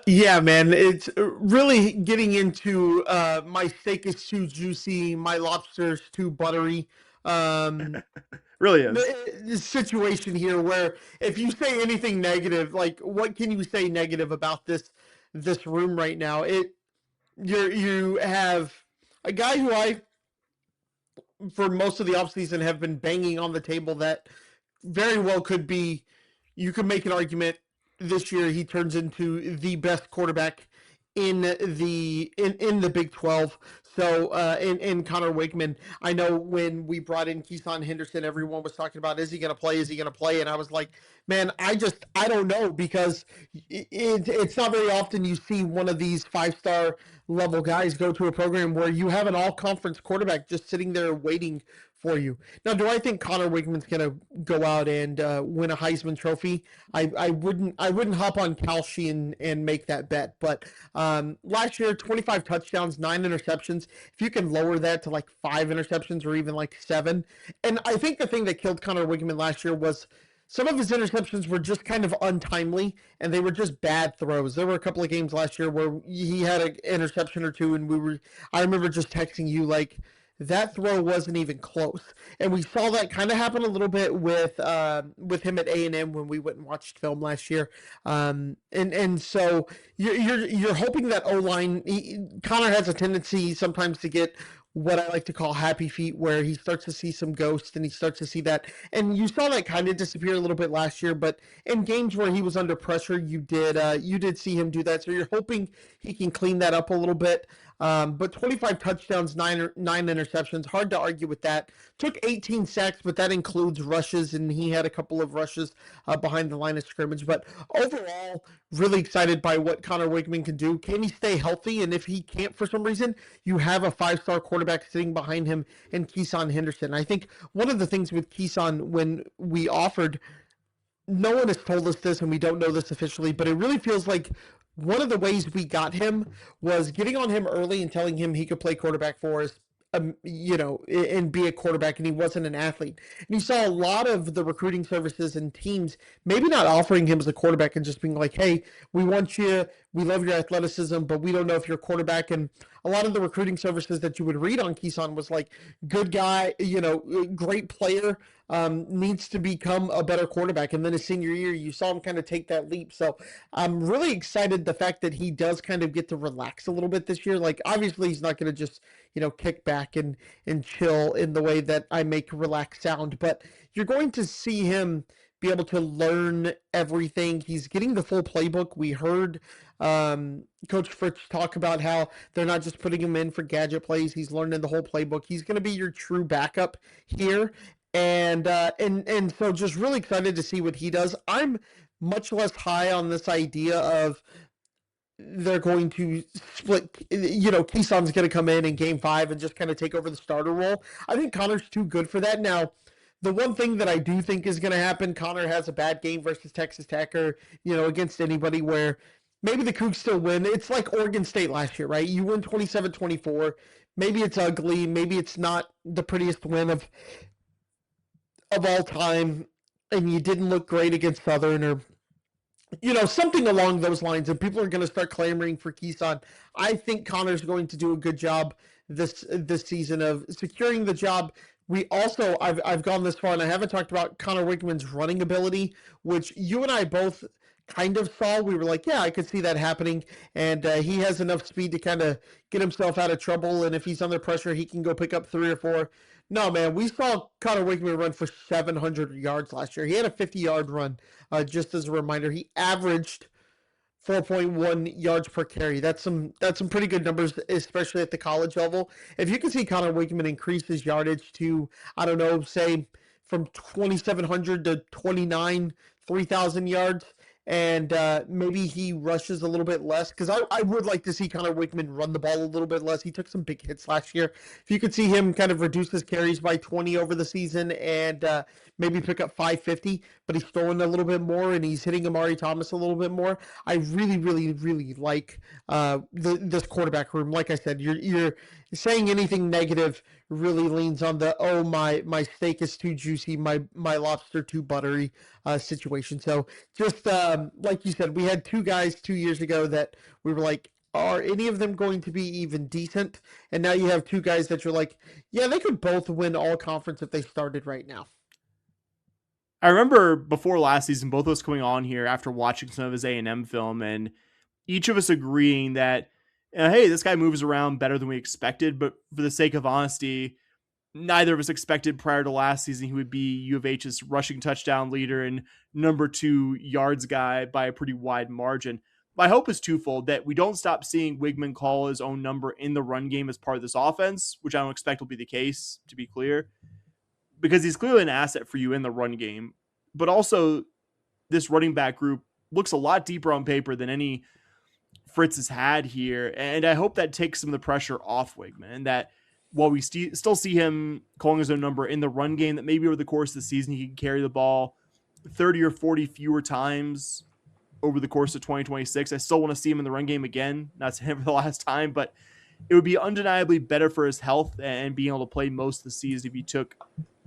Yeah, man, it's really getting into my steak is too juicy, my lobster is too buttery. Really is. The situation here where if you say anything negative, like what can you say negative about this room right now? You have a guy who I, for most of the offseason, have been banging on the table that very well could be, you could make an argument this year he turns into the best quarterback in the Big 12. So in Connor Wakeman, I know when we brought in Keyshawn Henderson, everyone was talking about, is he going to play? Is he going to play? And I was like, man, I don't know, because it's not very often you see one of these 5-star level guys go to a program where you have an all-conference quarterback just sitting there waiting for you. Now, do I think Connor Wakeman's going to go out and win a Heisman Trophy? I wouldn't hop on Kalshi and make that bet. But last year, 25 touchdowns, 9 interceptions. If you can lower that to like 5 interceptions or even like 7. And I think the thing that killed Connor Wakeman last year was some of his interceptions were just kind of untimely, and they were just bad throws. There were a couple of games last year where he had an interception or two, and I remember just texting you like, that throw wasn't even close. And we saw that kind of happen a little bit with him at A&M when we went and watched film last year. And so you're hoping that O-line, Connor has a tendency sometimes to get what I like to call happy feet, where he starts to see some ghosts and he starts to see that. And you saw that kind of disappear a little bit last year, but in games where he was under pressure, you did see him do that. So you're hoping he can clean that up a little bit. But 25 touchdowns, nine interceptions. Hard to argue with that. Took 18 sacks, but that includes rushes, and he had a couple of rushes behind the line of scrimmage. But overall, really excited by what Connor Wigman can do. Can he stay healthy? And if he can't for some reason, you have a 5-star quarterback sitting behind him in Keeson Henderson. I think one of the things with Keeson when we offered, no one has told us this and we don't know this officially, but it really feels like one of the ways we got him was getting on him early and telling him he could play quarterback for us, and be a quarterback, and he wasn't an athlete. And you saw a lot of the recruiting services and teams maybe not offering him as a quarterback and just being like, hey, we want you, we love your athleticism, but we don't know if you're a quarterback. And a lot of the recruiting services that you would read on Keeson was like, good guy, great player, needs to become a better quarterback. And then his senior year, you saw him kind of take that leap. So I'm really excited the fact that he does kind of get to relax a little bit this year. Like, obviously he's not going to just, kick back and chill in the way that I make relax sound, but you're going to see him be able to learn everything. He's getting the full playbook. We heard Coach Fritz talk about how they're not just putting him in for gadget plays. He's learning the whole playbook. He's going to be your true backup here. And so just really excited to see what he does. I'm much less high on this idea of they're going to split, Keeson's going to come in Game 5 and just kind of take over the starter role. I think Connor's too good for that. Now, the one thing that I do think is going to happen, Connor has a bad game versus Texas Tech or, against anybody where maybe the Cougs still win. It's like Oregon State last year, right? You win 27-24. Maybe it's ugly. Maybe it's not the prettiest win of all time, and you didn't look great against Southern or, something along those lines, and people are going to start clamoring for Keeson. I think Connor's going to do a good job this season of securing the job. We also, I've gone this far, and I haven't talked about Connor Wigman's running ability, which you and I both kind of saw. We were like, yeah, I could see that happening, and he has enough speed to kind of get himself out of trouble, and if he's under pressure, he can go pick up 3 or 4. No, man, we saw Connor Wigman run for 700 yards last year. He had a 50-yard run, just as a reminder. He averaged 4.1 yards per carry. That's some pretty good numbers, especially at the college level. If you can see Connor Wigman increase his yardage to, I don't know, say from 2,700 to 3,000 yards, and maybe he rushes a little bit less, because I would like to see Connor Wigman run the ball a little bit less. He took some big hits last year. If you could see him kind of reduce his carries by 20 over the season and maybe pick up 550, but he's throwing a little bit more and he's hitting Amari Thomas a little bit more, I really, really, really like this quarterback room. Like I said, you're saying anything negative really leans on the, oh, my steak is too juicy, my lobster too buttery situation. So just like you said, we had 2 guys 2 years ago that we were like, are any of them going to be even decent? And now you have 2 guys that you're like, yeah, they could both win all conference if they started right now. I remember before last season, both of us coming on here after watching some of his A&M film, and each of us agreeing that, hey, this guy moves around better than we expected, but for the sake of honesty, neither of us expected prior to last season he would be U of H's rushing touchdown leader and number 2 yards guy by a pretty wide margin. My hope is twofold: that we don't stop seeing Wigman call his own number in the run game as part of this offense, which I don't expect will be the case, to be clear, because he's clearly an asset for you in the run game. But also, this running back group looks a lot deeper on paper than any Fritz has had here, and I hope that takes some of the pressure off Wigman, and that while we still see him calling his own number in the run game, that maybe over the course of the season he can carry the ball 30 or 40 fewer times over the course of 2026. I still want to see him in the run game again, not to him for the last time, but it would be undeniably better for his health and being able to play most of the season if he took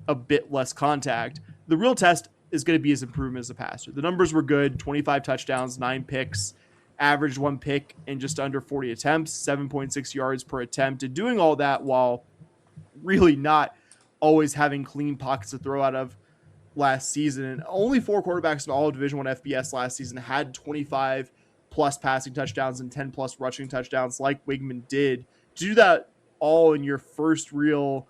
a bit less contact. The real test is going to be his improvement as a passer. The numbers were good: 25 touchdowns, 9 picks, averaged 1 pick in just under 40 attempts, 7.6 yards per attempt, and doing all that while really not always having clean pockets to throw out of last season. And only 4 quarterbacks in all of Division I FBS last season had 25 plus passing touchdowns and 10 plus rushing touchdowns like Wigman did. To do that all in your first real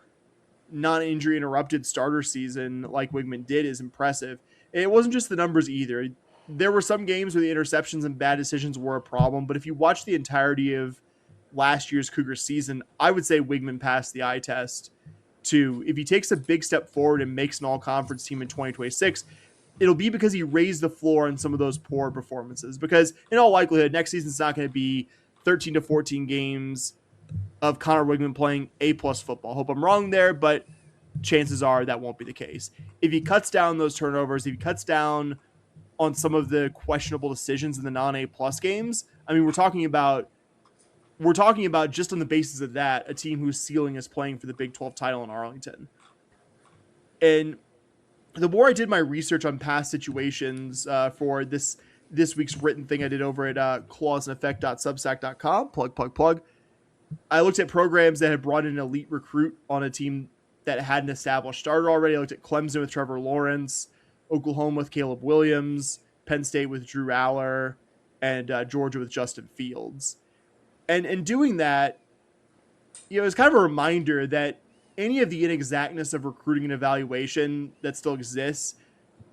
non-injury interrupted starter season like Wigman did is impressive. It wasn't just the numbers either. There were some games where the interceptions and bad decisions were a problem, but if you watch the entirety of last year's Cougar season, I would say Wigman passed the eye test. To if he takes a big step forward and makes an all-conference team in 2026, it'll be because he raised the floor on some of those poor performances. Because in all likelihood, next season's not going to be 13 to 14 games of Connor Wigman playing A-plus football. Hope I'm wrong there, but chances are that won't be the case. If he cuts down those turnovers, if he cuts down on some of the questionable decisions in the non-A-plus games, I mean, we're talking about just on the basis of that, a team whose ceiling is playing for the Big 12 title in Arlington. And the more I did my research on past situations for this week's written thing I did over at clauseandeffect.substack.com, plug, I looked at programs that had brought in an elite recruit on a team that had an established starter already. I looked at Clemson with Trevor Lawrence, Oklahoma with Caleb Williams, Penn State with Drew Aller, and Georgia with Justin Fields. And in doing that, it's kind of a reminder that any of the inexactness of recruiting and evaluation that still exists,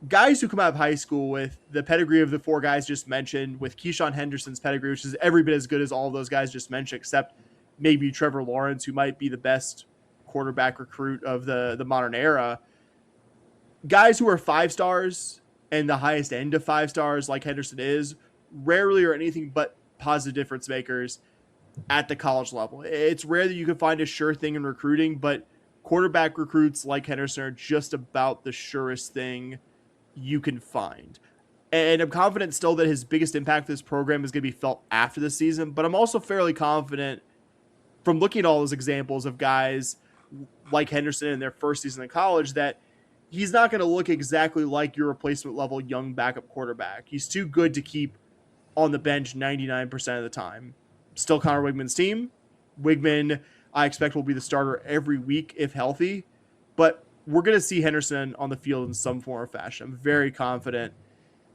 guys who come out of high school with the pedigree of the four guys just mentioned, with Keyshawn Henderson's pedigree, which is every bit as good as all of those guys just mentioned, except maybe Trevor Lawrence, who might be the best quarterback recruit of the modern era. Guys who are 5 stars and the highest end of 5 stars, like Henderson is, rarely are anything but positive difference makers at the college level. It's rare that you can find a sure thing in recruiting, but quarterback recruits like Henderson are just about the surest thing you can find. And I'm confident still that his biggest impact to this program is going to be felt after the season, but I'm also fairly confident from looking at all those examples of guys like Henderson in their first season in college that he's not going to look exactly like your replacement level young backup quarterback. He's too good to keep on the bench 99% of the time. Still Connor Wigman's team. Wigman, I expect, will be the starter every week if healthy, but we're going to see Henderson on the field in some form or fashion. I'm very confident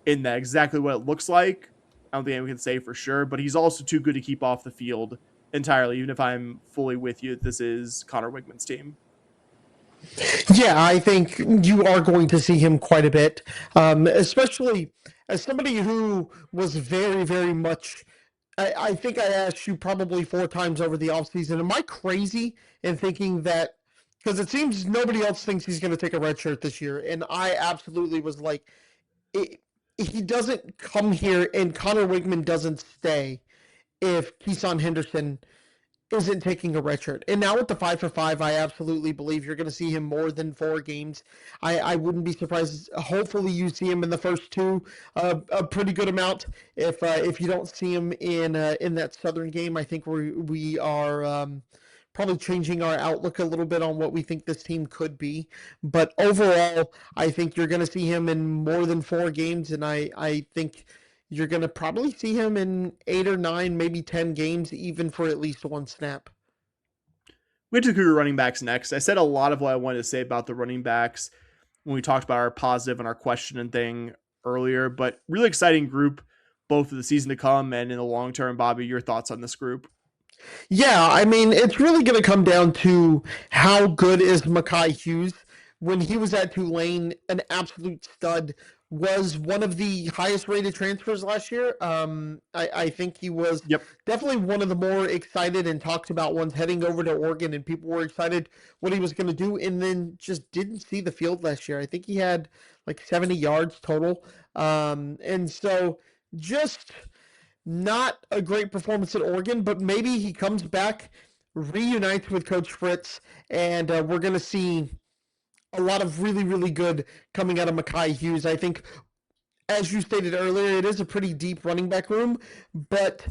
in that. Exactly what it looks like, I don't think anyone can say for sure, but he's also too good to keep off the field entirely, even if I'm fully with you that this is Connor Wigman's team. Yeah, I think you are going to see him quite a bit, especially as somebody who was very, very much, I think I asked you probably 4 times over the offseason, am I crazy in thinking that, because it seems nobody else thinks he's going to take a red shirt this year, and I absolutely was like, he doesn't come here and Connor Wigman doesn't stay if Keyshawn Henderson isn't taking a red shirt. And now with the 5 for 5, I absolutely believe you're going to see him more than 4 games. I wouldn't be surprised. Hopefully you see him in the first 2 a pretty good amount. If you don't see him in that Southern game, I think we are probably changing our outlook a little bit on what we think this team could be. But overall, I think you're going to see him in more than 4 games, and I think you're going to probably see him in 8 or 9, maybe 10 games, even for at least 1 snap. We get to the Cougar running backs next. I said a lot of what I wanted to say about the running backs when we talked about our positive and our question and thing earlier, but really exciting group, both for the season to come and in the long term. Bobby, your thoughts on this group? Yeah, I mean, it's really going to come down to how good is Mekhi Hughes. When he was at Tulane, an absolute stud, was one of the highest rated transfers last year. I think he was definitely one of the more excited and talked about ones heading over to Oregon, and people were excited what he was going to do, and then just didn't see the field last year. I think he had like 70 yards total. And so just not a great performance at Oregon, but maybe he comes back, reunites with Coach Fritz, and we're going to see a lot of really, really good coming out of Mekhi Hughes. I think, as you stated earlier, it is a pretty deep running back room, but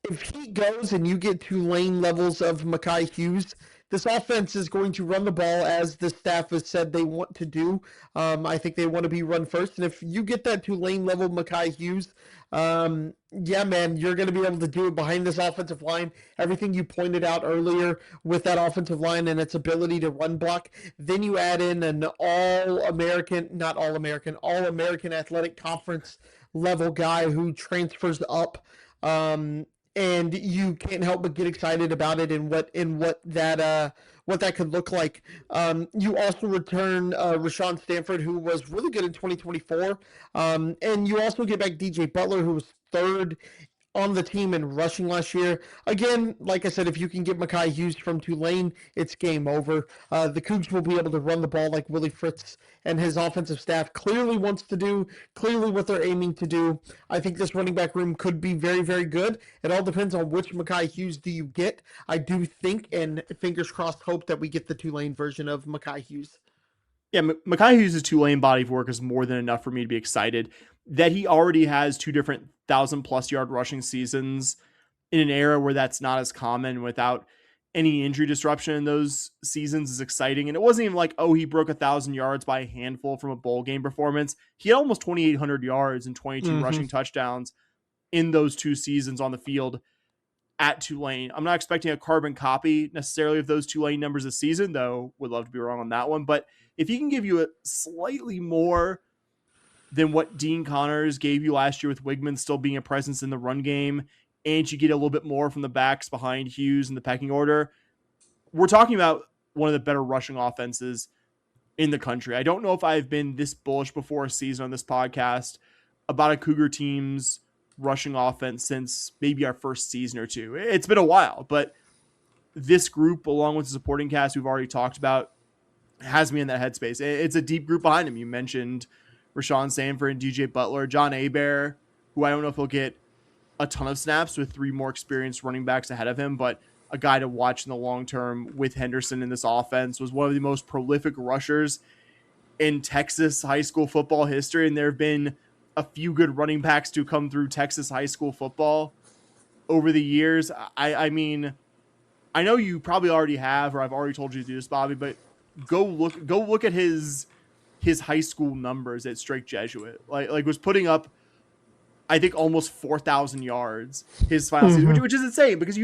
if he goes and you get Tulane levels of Mekhi Hughes, this offense is going to run the ball as the staff has said they want to do. I think they want to be run first, and if you get that Tulane level Mekhi Hughes, yeah, man, you're going to be able to do it behind this offensive line. Everything you pointed out earlier with that offensive line and its ability to run block. Then you add in an all-American Athletic Conference level guy who transfers up. And you can't help but get excited about it and what that could look like. You also return Rashawn Stanford, who was really good in 2024, and you also get back DJ Butler, who was 3rd on the team in rushing last year. Again, like I said, if you can get Mekhi Hughes from Tulane, it's game over. The Cougs will be able to run the ball like Willie Fritz and his offensive staff clearly wants to do, clearly what they're aiming to do. I think this running back room could be very, very good. It all depends on which Mekhi Hughes do you get. I do think, and fingers crossed, hope that we get the Tulane version of Mekhi Hughes. Yeah, Mekhi Hughes' Tulane body of work is more than enough for me to be excited. That he already has 2 different 1,000+ yard rushing seasons in an era where that's not as common without any injury disruption in those seasons is exciting. And it wasn't even like, oh, he broke 1,000 yards by a handful from a bowl game performance. He had almost 2,800 yards and 22 rushing touchdowns in those 2 seasons on the field at Tulane. I'm not expecting a carbon copy necessarily of those Tulane numbers this season, though would love to be wrong on that one. But if he can give you a slightly more than what Dean Connors gave you last year with Wigman still being a presence in the run game, and you get a little bit more from the backs behind Hughes in the pecking order, we're talking about one of the better rushing offenses in the country. I don't know if I've been this bullish before a season on this podcast about a Cougar team's rushing offense since maybe our first season or two. It's been a while, but this group, along with the supporting cast we've already talked about, has me in that headspace. It's a deep group behind him. You mentioned Rashawn Sanford and DJ Butler, John Hebert, who I don't know if he'll get a ton of snaps with 3 more experienced running backs ahead of him, but a guy to watch in the long term with Henderson in this offense, was one of the most prolific rushers in Texas high school football history. And there have been a few good running backs to come through Texas high school football over the years. I mean, I know you probably already have, or I've already told you to do this, Bobby, but go look at his high school numbers at Strake Jesuit. Like was putting up, I think, almost 4,000 yards his final season, which is insane, because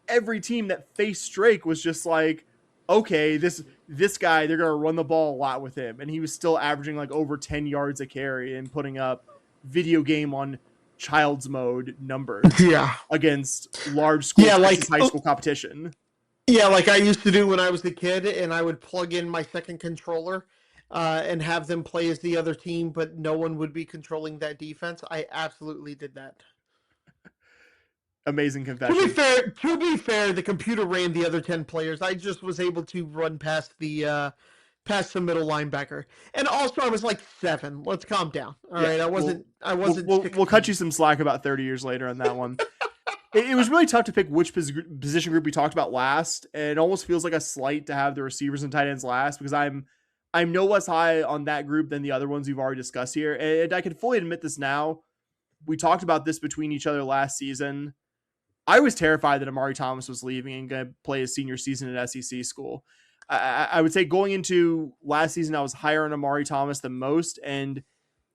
every team that faced Strake was just like, okay, this guy, they're gonna run the ball a lot with him, and he was still averaging like over 10 yards a carry and putting up video game on child's mode numbers against large school like high school competition. Yeah, like I used to do when I was a kid, and I would plug in my second controller and have them play as the other team, but no one would be controlling that defense. I absolutely did that. Amazing confession. To be fair, the computer ran the other 10 players. I just was able to run past the middle linebacker. And also I was like 7. Let's calm down. All right. I wasn't we'll cut you some slack about 30 years later on that one. It was really tough to pick which position group we talked about last. And it almost feels like a slight to have the receivers and tight ends last, because I'm no less high on that group than the other ones we've already discussed here. And I can fully admit this now. We talked about this between each other last season. I was terrified that Amari Thomas was leaving and going to play his senior season at SEC school. I would say going into last season, I was higher on Amari Thomas than most, and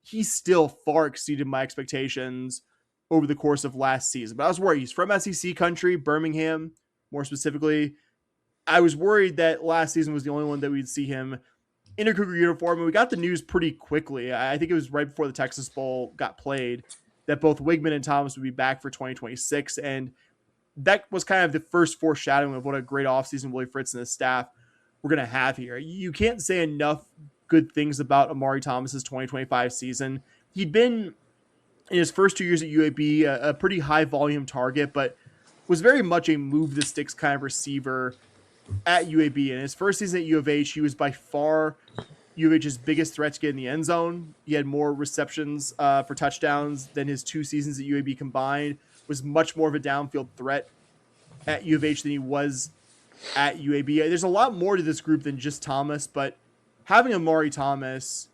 he still far exceeded my expectations over the course of last season. But I was worried. He's from SEC country, Birmingham, more specifically. I was worried that last season was the only one that we'd see him in a Cougar uniform, and we got the news pretty quickly. I think it was right before the Texas Bowl got played that both Wigman and Thomas would be back for 2026, and that was kind of the first foreshadowing of what a great offseason Willie Fritz and his staff were going to have here. You can't say enough good things about Amari Thomas's 2025 season. He'd been, in his first 2 years at UAB, a pretty high volume target, but was very much a move the sticks kind of receiver at UAB. In his first season at U of H, he was by far U of H's biggest threat to get in the end zone. He had more receptions for touchdowns than his 2 seasons at UAB combined, was much more of a downfield threat at U of H than he was at UAB. There's a lot more to this group than just Thomas, but having Amari Thomas,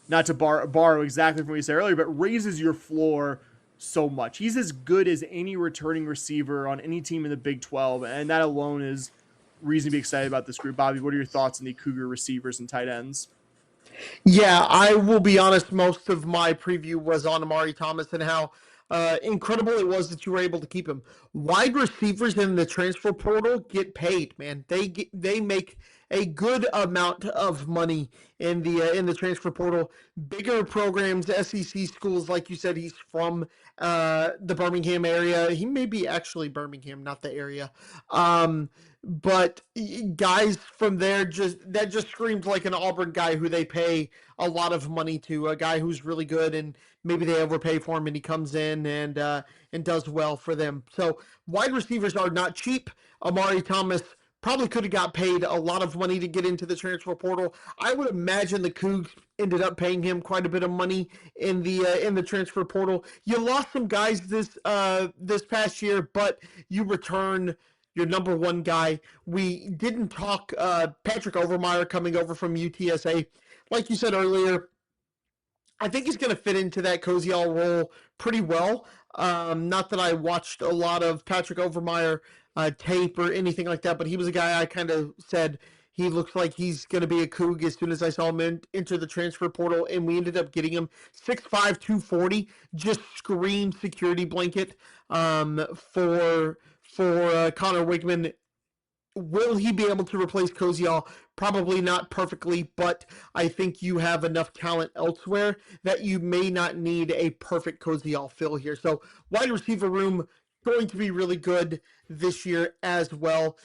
not to borrow exactly from what you said earlier, but raises your floor so much. He's as good as any returning receiver on any team in the Big 12, and that alone is reason to be excited about this group. Bobby, what are your thoughts on the Cougar receivers and tight ends? Yeah, I will be honest, most of my preview was on Amari Thomas and how incredible it was that you were able to keep him. Wide receivers in the transfer portal get paid, man. They make a good amount of money in the transfer portal. Bigger programs, SEC schools, like you said, he's from the Birmingham area. He may be actually Birmingham, not the area. but guys from there just screams like an Auburn guy who they pay a lot of money to, a guy who's really good, and maybe they overpay for him and he comes in and does well for them. So wide receivers are not cheap. Amari Thomas probably could have got paid a lot of money to get into the transfer portal. I would imagine the Cougs ended up paying him quite a bit of money in the transfer portal. You lost some guys this past year, but you return your number one guy. We didn't talk Patrick Overmeyer coming over from UTSA. Like you said earlier, I think he's going to fit into that Koziol role pretty well. Not that I watched a lot of Patrick Overmeyer tape or anything like that, but he was a guy I kind of said he looks like he's going to be a Coug as soon as I saw him enter the transfer portal, and we ended up getting him 6'5", 240, just screamed security blanket for Connor Wigman. Will he be able to replace Koziol? Probably not perfectly, but I think you have enough talent elsewhere that you may not need a perfect Koziol fill here. So wide receiver room going to be really good this year as well.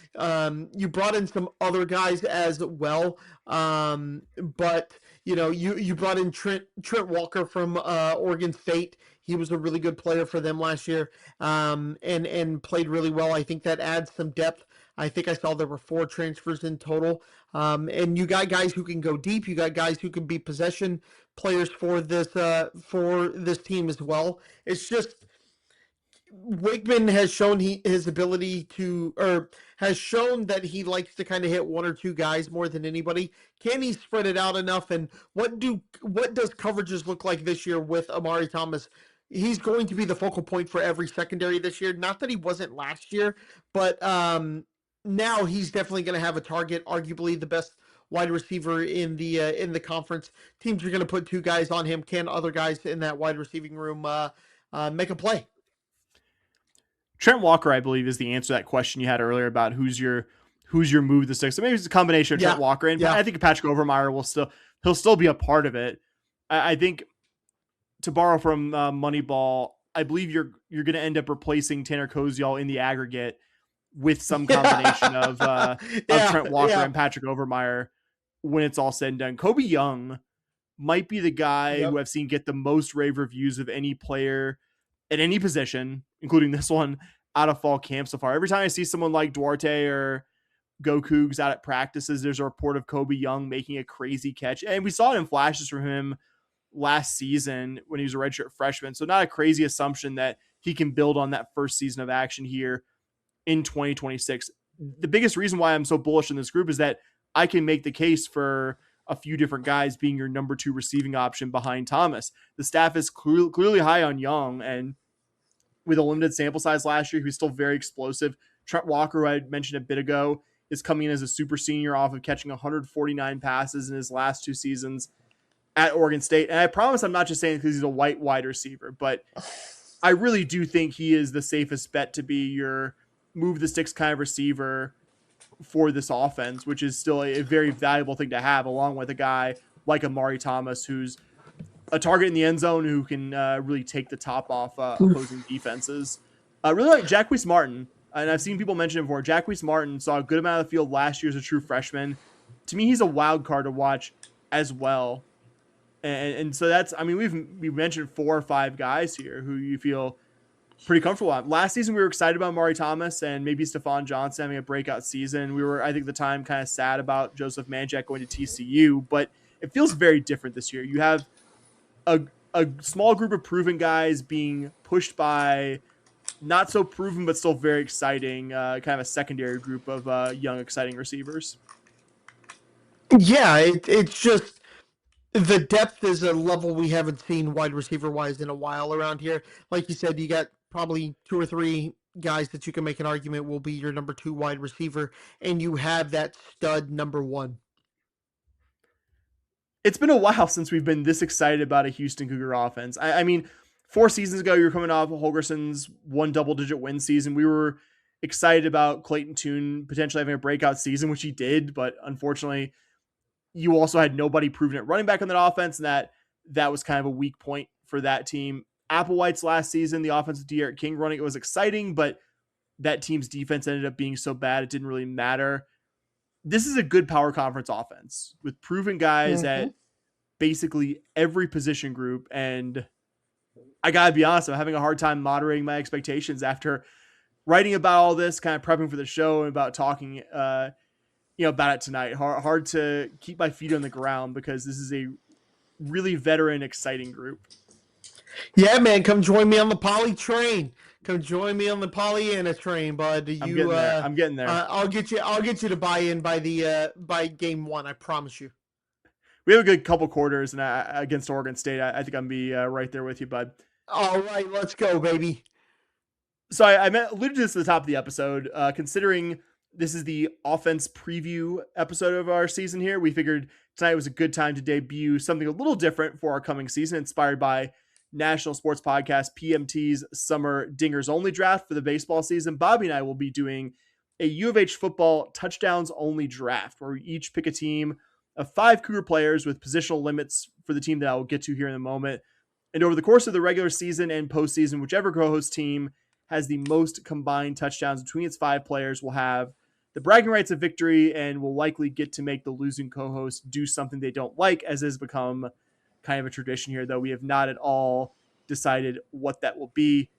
You brought in some other guys as well, but you brought in Trent Walker from Oregon State. He was a really good player for them last year, and played really well. I think that adds some depth. I think I saw there were 4 transfers in total. And you got guys who can go deep. You got guys who can be possession players for this team as well. It's just Wigman has shown his ability to, or has shown that he likes to kind of hit 1 or 2 guys more than anybody. Can he spread it out enough? And what does coverages look like this year with Amari Thomas? He's going to be the focal point for every secondary this year. Not that he wasn't last year, but now he's definitely going to have a target. Arguably the best wide receiver in the conference. Teams are going to put 2 guys on him. Can other guys in that wide receiving room make a play? Trent Walker, I believe, is the answer to that question you had earlier about who's your move the six. So maybe it's a combination of Trent Walker and I think Patrick Overmeyer he'll still be a part of it. I think, to borrow from Moneyball, I believe you're going to end up replacing Tanner Koziol in the aggregate with some combination of Trent Walker and Patrick Overmeyer when it's all said and done. Kobe Young might be the guy who I've seen get the most rave reviews of any player at any position, including this one, out of fall camp so far. Every time I see someone like Duarte or Go Coogs out at practices, there's a report of Kobe Young making a crazy catch. And we saw it in flashes from him last season when he was a redshirt freshman. So not a crazy assumption that he can build on that first season of action here in 2026. The biggest reason why I'm so bullish in this group is that I can make the case for a few different guys being your number 2 receiving option behind Thomas. The staff is clearly high on Young, and with a limited sample size last year, he's still very explosive. Trent Walker, who I mentioned a bit ago, is coming in as a super senior off of catching 149 passes in his last 2 seasons at Oregon State. And I promise I'm not just saying because he's a white wide receiver, but I really do think he is the safest bet to be your move the sticks kind of receiver for this offense, which is still a very valuable thing to have, along with a guy like Amari Thomas, who's a target in the end zone who can really take the top off opposing defenses. Really like Jacquise Martin, and I've seen people mention it before. Jacquise Martin saw a good amount of the field last year as a true freshman. To me, he's a wild card to watch as well. And so that's, I mean, we've mentioned 4 or 5 guys here who you feel pretty comfortable on. Last season, we were excited about Amari Thomas and maybe Stephon Johnson having a breakout season. We were, I think at the time, kind of sad about Joseph Manjack going to TCU, but it feels very different this year. You have a small group of proven guys being pushed by not so proven, but still very exciting, kind of a secondary group of young, exciting receivers. Yeah, it's just the depth is a level we haven't seen wide receiver wise in a while around here. Like you said, you got probably 2 or 3 guys that you can make an argument will be your number 2 wide receiver, and you have that stud number 1. It's been a while since we've been this excited about a Houston Cougar offense. I mean, 4 seasons ago, you were coming off Holgerson's 1 double-digit win season. We were excited about Clayton Tune potentially having a breakout season, which he did, but unfortunately, you also had nobody proven at running back on that offense, and that was kind of a weak point for that team. Applewhite's last season, the offense with De'Aaron King running, it was exciting, but that team's defense ended up being so bad it didn't really matter. This is a good power conference offense with proven guys at basically every position group. And I gotta be honest, I'm having a hard time moderating my expectations after writing about all this, kind of prepping for the show and about talking, about it tonight. Hard to keep my feet on the ground because this is a really veteran, exciting group. Yeah, man, come join me on the Poly train. Come join me on the Pollyanna train, bud. I'm getting there. I'll get you to buy in by game 1. I promise you. We have a good couple quarters, and against Oregon State, I think I'm gonna be right there with you, bud. All right, let's go, baby. So I alluded to this at the top of the episode. Considering this is the offense preview episode of our season here, we figured tonight was a good time to debut something a little different for our coming season, inspired by National Sports Podcast PMT's Summer Dingers Only Draft for the baseball season. Bobby and I will be doing a U of H football touchdowns only draft, where we each pick a team of 5 Cougar players with positional limits for the team that I will get to here in a moment. And over the course of the regular season and postseason, whichever co-host team has the most combined touchdowns between its 5 players will have the bragging rights of victory and will likely get to make the losing co-host do something they don't like, as has become kind of a tradition here, though we have not at all decided what that will be.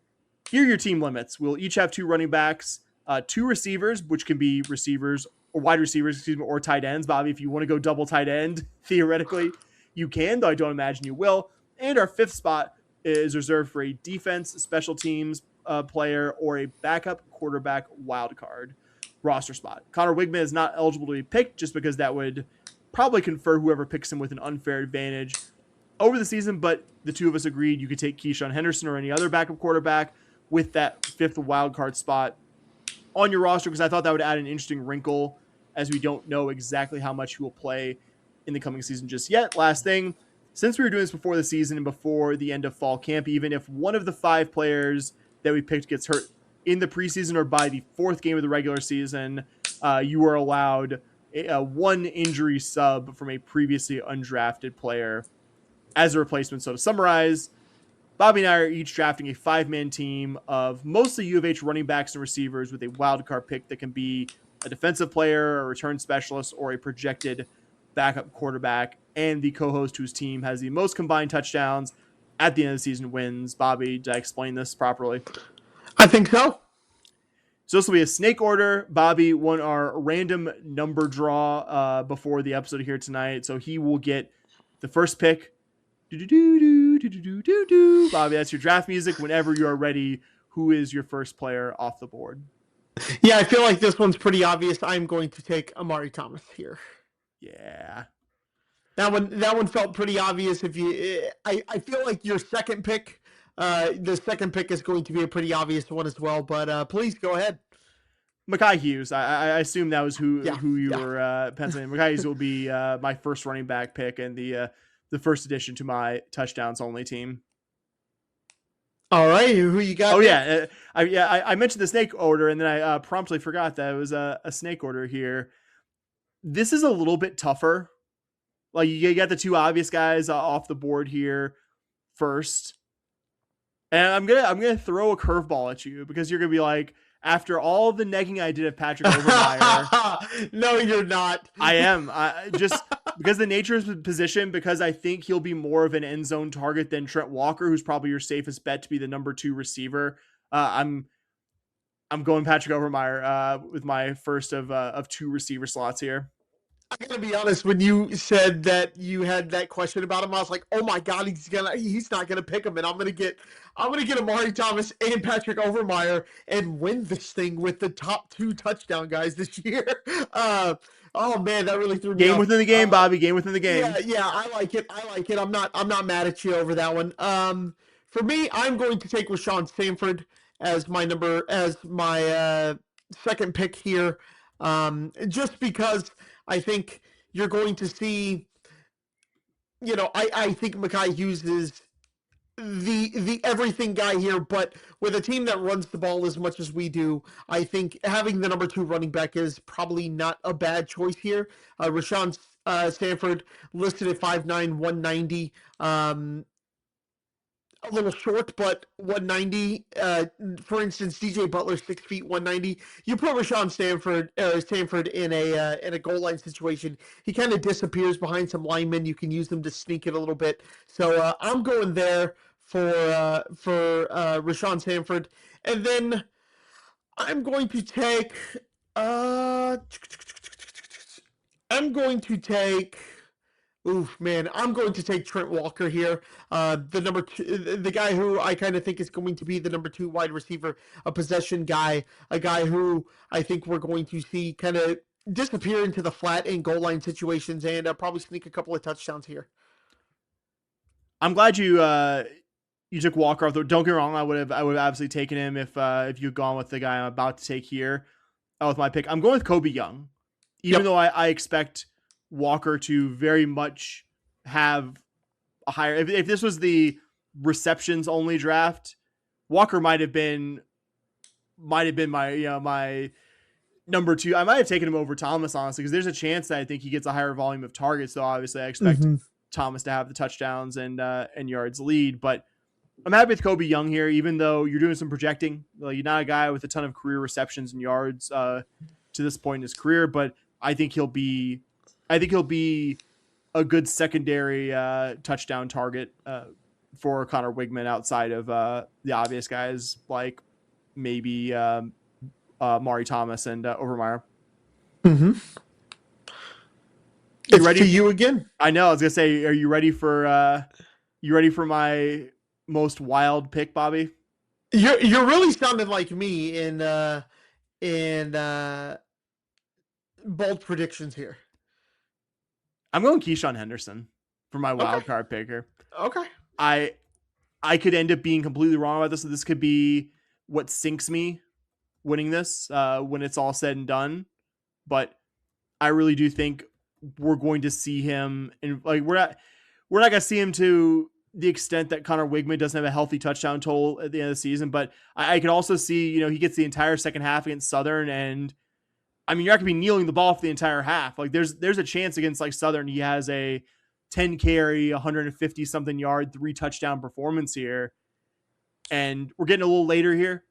Here are your team limits. We'll each have 2 running backs, 2 receivers, which can be receivers or wide receivers, or tight ends. Bobby, if you want to go double tight end, theoretically, you can, though I don't imagine you will. And our 5th spot is reserved for a defense, special teams player, or a backup quarterback wild card roster spot. Connor Wigman is not eligible to be picked just because that would probably confer whoever picks him with an unfair advantage over the season, but the 2 of us agreed you could take Keyshawn Henderson or any other backup quarterback with that 5th wild card spot on your roster, because I thought that would add an interesting wrinkle, as we don't know exactly how much he will play in the coming season just yet. Last thing, since we were doing this before the season and before the end of fall camp, even if one of the 5 players that we picked gets hurt in the preseason or by the 4th game of the regular season, you are allowed a 1 injury sub from a previously undrafted player as a replacement. So to summarize, Bobby and I are each drafting a 5-man team of mostly U of H running backs and receivers with a wild card pick that can be a defensive player, a return specialist, or a projected backup quarterback. And the co-host whose team has the most combined touchdowns at the end of the season wins. Bobby, did I explain this properly? I think so. So this will be a snake order. Bobby won our random number draw before the episode here tonight, so he will get the first pick. Bobby, that's your draft music. Whenever you are ready, who is your first player off the board? Yeah, I feel like this one's pretty obvious. I'm going to take Amari Thomas here. Yeah. That one felt pretty obvious. I feel like your second pick, the second pick is going to be a pretty obvious one as well. But please go ahead. Mekhi Hughes. I assume that was who you were penciling. Mekhi Hughes will be my first running back pick and the first addition to my touchdowns only team. All right, who you got? Oh yeah, I mentioned the snake order, and then I promptly forgot that it was a snake order here. This is a little bit tougher. Like, you got the 2 obvious guys off the board here first, and I'm gonna throw a curveball at you because you're gonna be like, after all the negging I did of Patrick Overmeyer. No, you're not. I am. Just because the nature of his position, because I think he'll be more of an end zone target than Trent Walker, who's probably your safest bet to be the number 2 receiver. I'm going Patrick Overmeyer with my first of 2 receiver slots here. I gotta be honest, when you said that you had that question about him, I was like, oh my God, he's not gonna pick him, and I'm gonna get Amari Thomas and Patrick Overmeyer and win this thing with the top 2 touchdown guys this year. Oh man, that really threw me Game off. within the game, Bobby. Game within the game. Yeah, I like it. I'm not mad at you over that one. For me, I'm going to take Rashawn Stanford as my second pick here. Just because I think you're going to see, I think Mekhi Hughes is the everything guy here, but with a team that runs the ball as much as we do, I think having the number 2 running back is probably not a bad choice here. Rashawn Stanford listed at 5'9", 190. a little short, but 190. For instance, DJ Butler 6 feet 190. You put Sanford in a goal line situation, he kind of disappears behind some linemen. You can use them to sneak it a little bit. So I'm going there for Rashawn Sanford, and then I'm going to take. I'm going to take. Oof, man, I'm going to take Trent Walker here. The number two, the guy who I kind of think is going to be the number 2 wide receiver, a possession guy, a guy who I think we're going to see kind of disappear into the flat and goal line situations and probably sneak a couple of touchdowns here. I'm glad you took Walker off. Don't get me wrong, I would have absolutely taken him if you'd gone with the guy I'm about to take here with my pick. I'm going with Kobe Young, even though I expect Walker to very much have a higher. If this was the receptions only draft, Walker might have been my my number 2. I might have taken him over Thomas, honestly, because there's a chance that I think he gets a higher volume of targets. So obviously I expect Thomas to have the touchdowns and yards lead, but I'm happy with Kobe Young here, even though you're doing some projecting. Like, you're not a guy with a ton of career receptions and yards to this point in his career, but I think he'll be a good secondary touchdown target for Connor Wigman outside of the obvious guys like maybe Maury Thomas and Overmeyer. Mm-hmm. It's ready to you again. I know. I was gonna say, are you ready for my most wild pick, Bobby? You're really sounding like me in bold predictions here. I'm going Keyshawn Henderson for my wild card picker. Okay. I could end up being completely wrong about this. So this could be what sinks me winning this when it's all said and done. But I really do think we're going to see him, and like we're not going to see him to the extent that Connor Wigman doesn't have a healthy touchdown total at the end of the season. But I could also see, he gets the entire second half against Southern, and I mean, you're not going to be kneeling the ball for the entire half. Like there's a chance against like Southern, he has a 10 carry, 150 something yard, 3 touchdown performance here. And we're getting a little later here.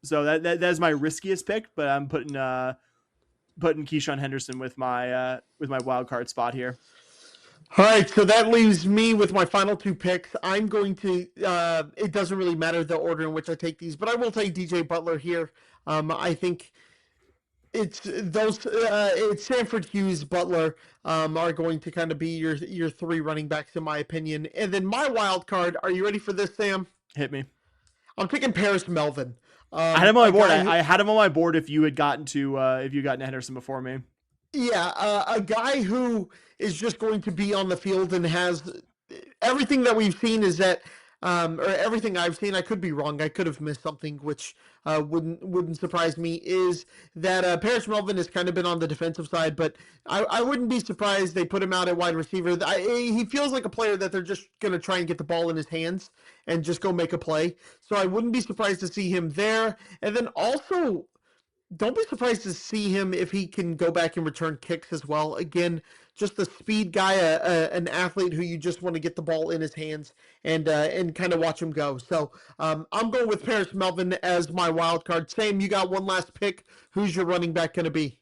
So that is my riskiest pick, but I'm putting Keyshawn Henderson with my wild card spot here. All right, so that leaves me with my final 2 picks. I'm going to, it doesn't really matter the order in which I take these, but I will take DJ Butler here. I think it's Sanford, Hughes, Butler are going to kind of be your 3 running backs in my opinion. And then my wild card, are you ready for this, Sam? Hit me. I'm picking Paris Melvin. I had him on my board. I had him on my board if you had gotten to Henderson before me. Yeah, a guy who is just going to be on the field and has everything that we've seen is that, or everything I've seen, I could be wrong. I could have missed something, which wouldn't surprise me, is that Paris Melvin has kind of been on the defensive side, but I wouldn't be surprised they put him out at wide receiver. He feels like a player that they're just going to try and get the ball in his hands and just go make a play. So I wouldn't be surprised to see him there. And then also, don't be surprised to see him if he can go back and return kicks as well. Again, just a speed guy, an athlete who you just want to get the ball in his hands and kind of watch him go. So I'm going with Paris Melvin as my wild card. Sam, you got one last pick. Who's your running back going to be?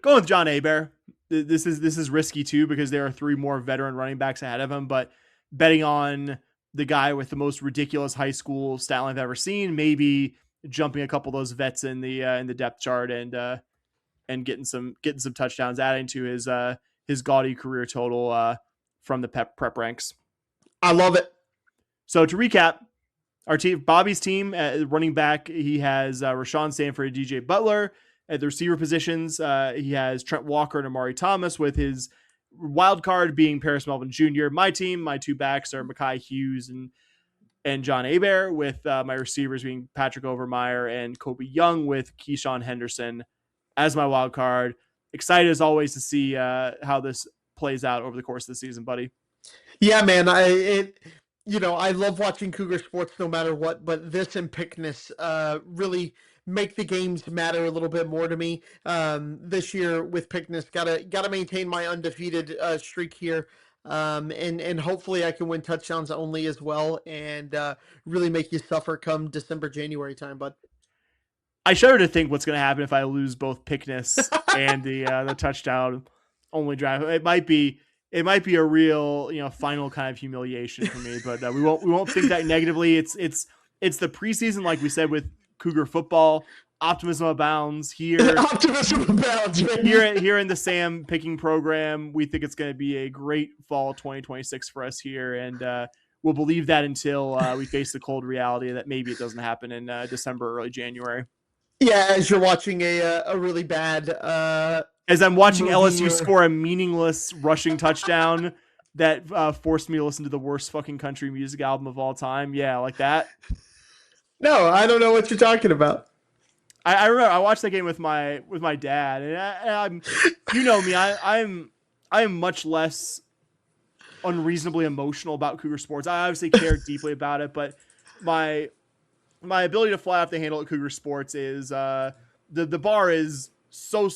Going with John Hebert. This is risky too because there are 3 more veteran running backs ahead of him, but betting on the guy with the most ridiculous high school stat line I've ever seen, maybe jumping a couple of those vets in the depth chart and getting some touchdowns, adding to his gaudy career total from the prep ranks. I love it. So to recap, our team, Bobby's team at running back, he has Rashawn Sanford and DJ Butler. At the receiver positions, he has Trent Walker and Amari Thomas, with his wild card being Paris Melvin Jr. My team, my 2 backs are Mekhi Hughes and John Hebert, with my receivers being Patrick Overmeyer and Kobe Young, with Keyshawn Henderson as my wild card. Excited as always to see how this plays out over the course of the season, buddy. Yeah, man. I love watching Cougar sports no matter what, but this and Pickness really make the games matter a little bit more to me. This year with Pickness, gotta maintain my undefeated streak here. And hopefully I can win touchdowns only as well, and really make you suffer come December, January time, bud. I shudder to think what's going to happen if I lose both Pickness and the touchdown only drive. It might be a real final kind of humiliation for me, but we won't think that negatively. It's the preseason, like we said with Cougar football. Optimism abounds here. Optimism abounds, man. Here in the Sam picking program. We think it's going to be a great fall 2026 for us here, and we'll believe that until we face the cold reality that maybe it doesn't happen in December or early January. Yeah, as you're watching a really bad as I'm watching LSU score a meaningless rushing touchdown that forced me to listen to the worst fucking country music album of all time. Yeah, like that. No, I don't know what you're talking about. I remember I watched that game with my dad, and I'm you know me, I'm much less unreasonably emotional about Cougar sports. I obviously care deeply about it, but my ability to fly off the handle at Cougar sports is the bar is so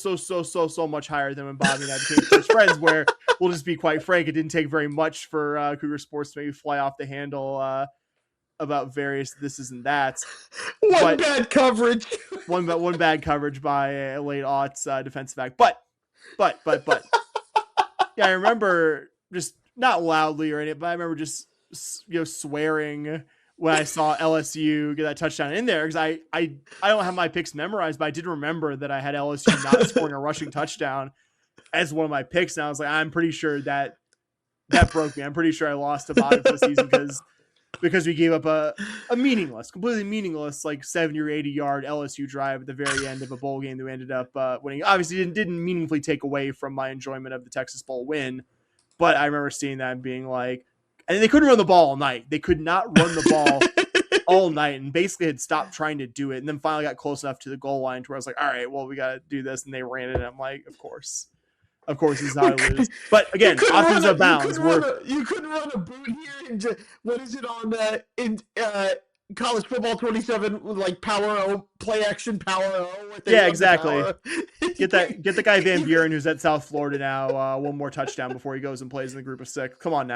much higher than when Bobby and I became first friends, where we'll just be quite frank, it didn't take very much for Cougar sports to maybe fly off the handle about various this and that. One bad coverage by a late aughts defensive back. But yeah, I remember just not loudly or anything, but I remember just swearing when I saw LSU get that touchdown in there, because I don't have my picks memorized, but I did remember that I had LSU not scoring a rushing touchdown as one of my picks. And I was like, I'm pretty sure that broke me. I'm pretty sure I lost to Bobby for the season because we gave up a completely meaningless, like 70 or 80 yard LSU drive at the very end of a bowl game that we ended up winning. Obviously didn't meaningfully take away from my enjoyment of the Texas Bowl win, but I remember seeing that and being like, and they couldn't run the ball all night. They could not run the ball all night, and basically had stopped trying to do it. And then finally got close enough to the goal line to where I was like, all right, well, we got to do this. And they ran it. And I'm like, of course this is how I lose. But again, optimism abounds. You couldn't run a boot here in what is it on in college football 27 with like play action power O. Yeah, exactly. Get the guy Van Buren who's at South Florida now one more touchdown before he goes and plays in the group of 6. Come on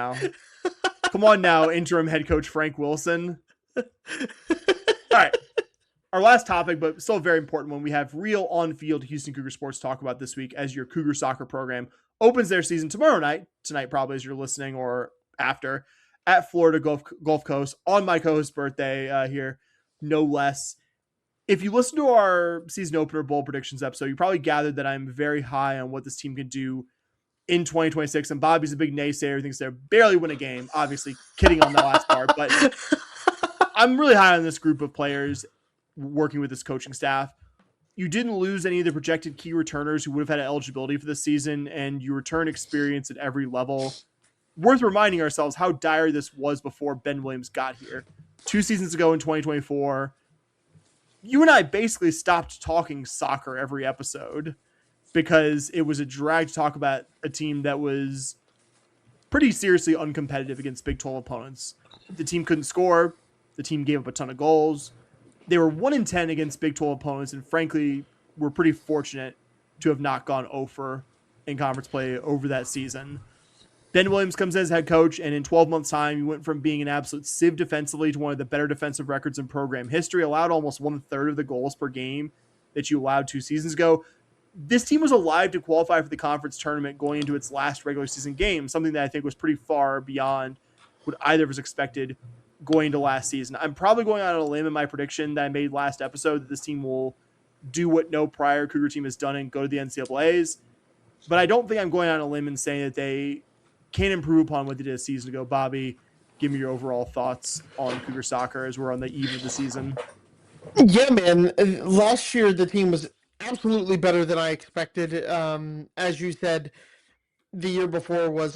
now, interim head coach Frank Wilson. All right. Our last topic, but still a very important one. We have real on-field Houston Cougar sports to talk about this week as your Cougar soccer program opens their season tomorrow night. Tonight, probably, as you're listening, or after, at Florida Gulf Coast on my co-host's birthday here, no less. If you listen to our season opener bowl predictions episode, you probably gathered that I'm very high on what this team can do in 2026. And Bobby's a big naysayer, thinks they'll barely win a game. Obviously, kidding on the last part, but I'm really high on this group of players working with this coaching staff. You didn't lose any of the projected key returners who would have had eligibility for this season, and you return experience at every level. Worth reminding ourselves how dire this was before Ben Williams got here. 2 seasons ago in 2024, you and I basically stopped talking soccer every episode because it was a drag to talk about a team that was pretty seriously uncompetitive against Big 12 opponents. The team couldn't score. The team gave up a ton of goals. They were 1-10 against Big 12 opponents, and frankly, we're pretty fortunate to have not gone 0-for in conference play over that season. Ben Williams comes in as head coach, and in 12 months' time, he went from being an absolute sieve defensively to one of the better defensive records in program history, allowed almost 1/3 of the goals per game that you allowed 2 seasons ago. This team was alive to qualify for the conference tournament going into its last regular season game, something that I think was pretty far beyond what either of us expected going into last season. I'm probably going out on a limb in my prediction that I made last episode that this team will do what no prior Cougar team has done and go to the NCAAs. But I don't think I'm going out on a limb and saying that they can improve upon what they did a season ago. Bobby, give me your overall thoughts on Cougar soccer as we're on the eve of the season. Yeah, man. Last year, the team was absolutely better than I expected. As you said, the year before was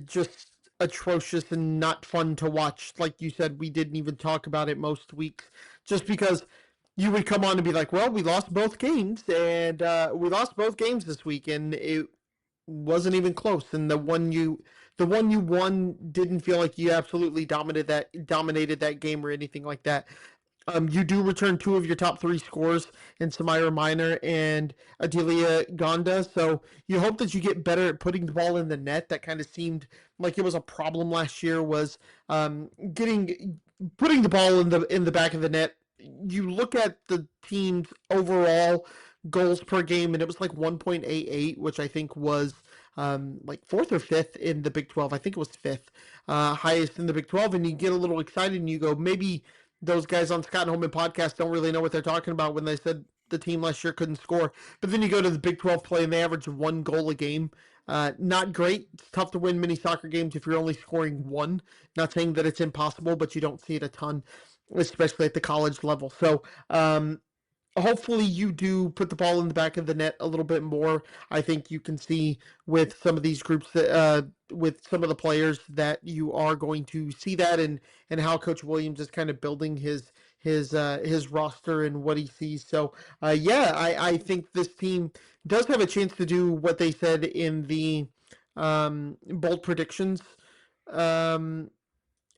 just atrocious and not fun to watch. Like you said, we didn't even talk about it most weeks just because you would come on and be like, well, we lost both games, and we lost both games this week, and it wasn't even close. And the one you won didn't feel like you absolutely dominated that game or anything like that. You do return 2 of your top 3 scorers in Samira Minor and Adelia Gonda, so you hope that you get better at putting the ball in the net. That kind of seemed like it was a problem last year, was putting the ball in the back of the net. You look at the team's overall goals per game, and it was like 1.88, which I think was like 4th or 5th in the Big 12. I think it was 5th, highest in the Big 12, and you get a little excited and you go, maybe those guys on Scott and Holman podcast don't really know what they're talking about when they said the team last year couldn't score. But then you go to the Big 12 play and they average 1 goal a game. Not great. It's tough to win mini soccer games if you're only scoring 1. Not saying that it's impossible, but you don't see it a ton, especially at the college level. So hopefully you do put the ball in the back of the net a little bit more. I think you can see with some of these groups that, with some of the players, that you are going to see that, and how Coach Williams is kind of building his roster and what he sees. So I think this team does have a chance to do what they said in the bold predictions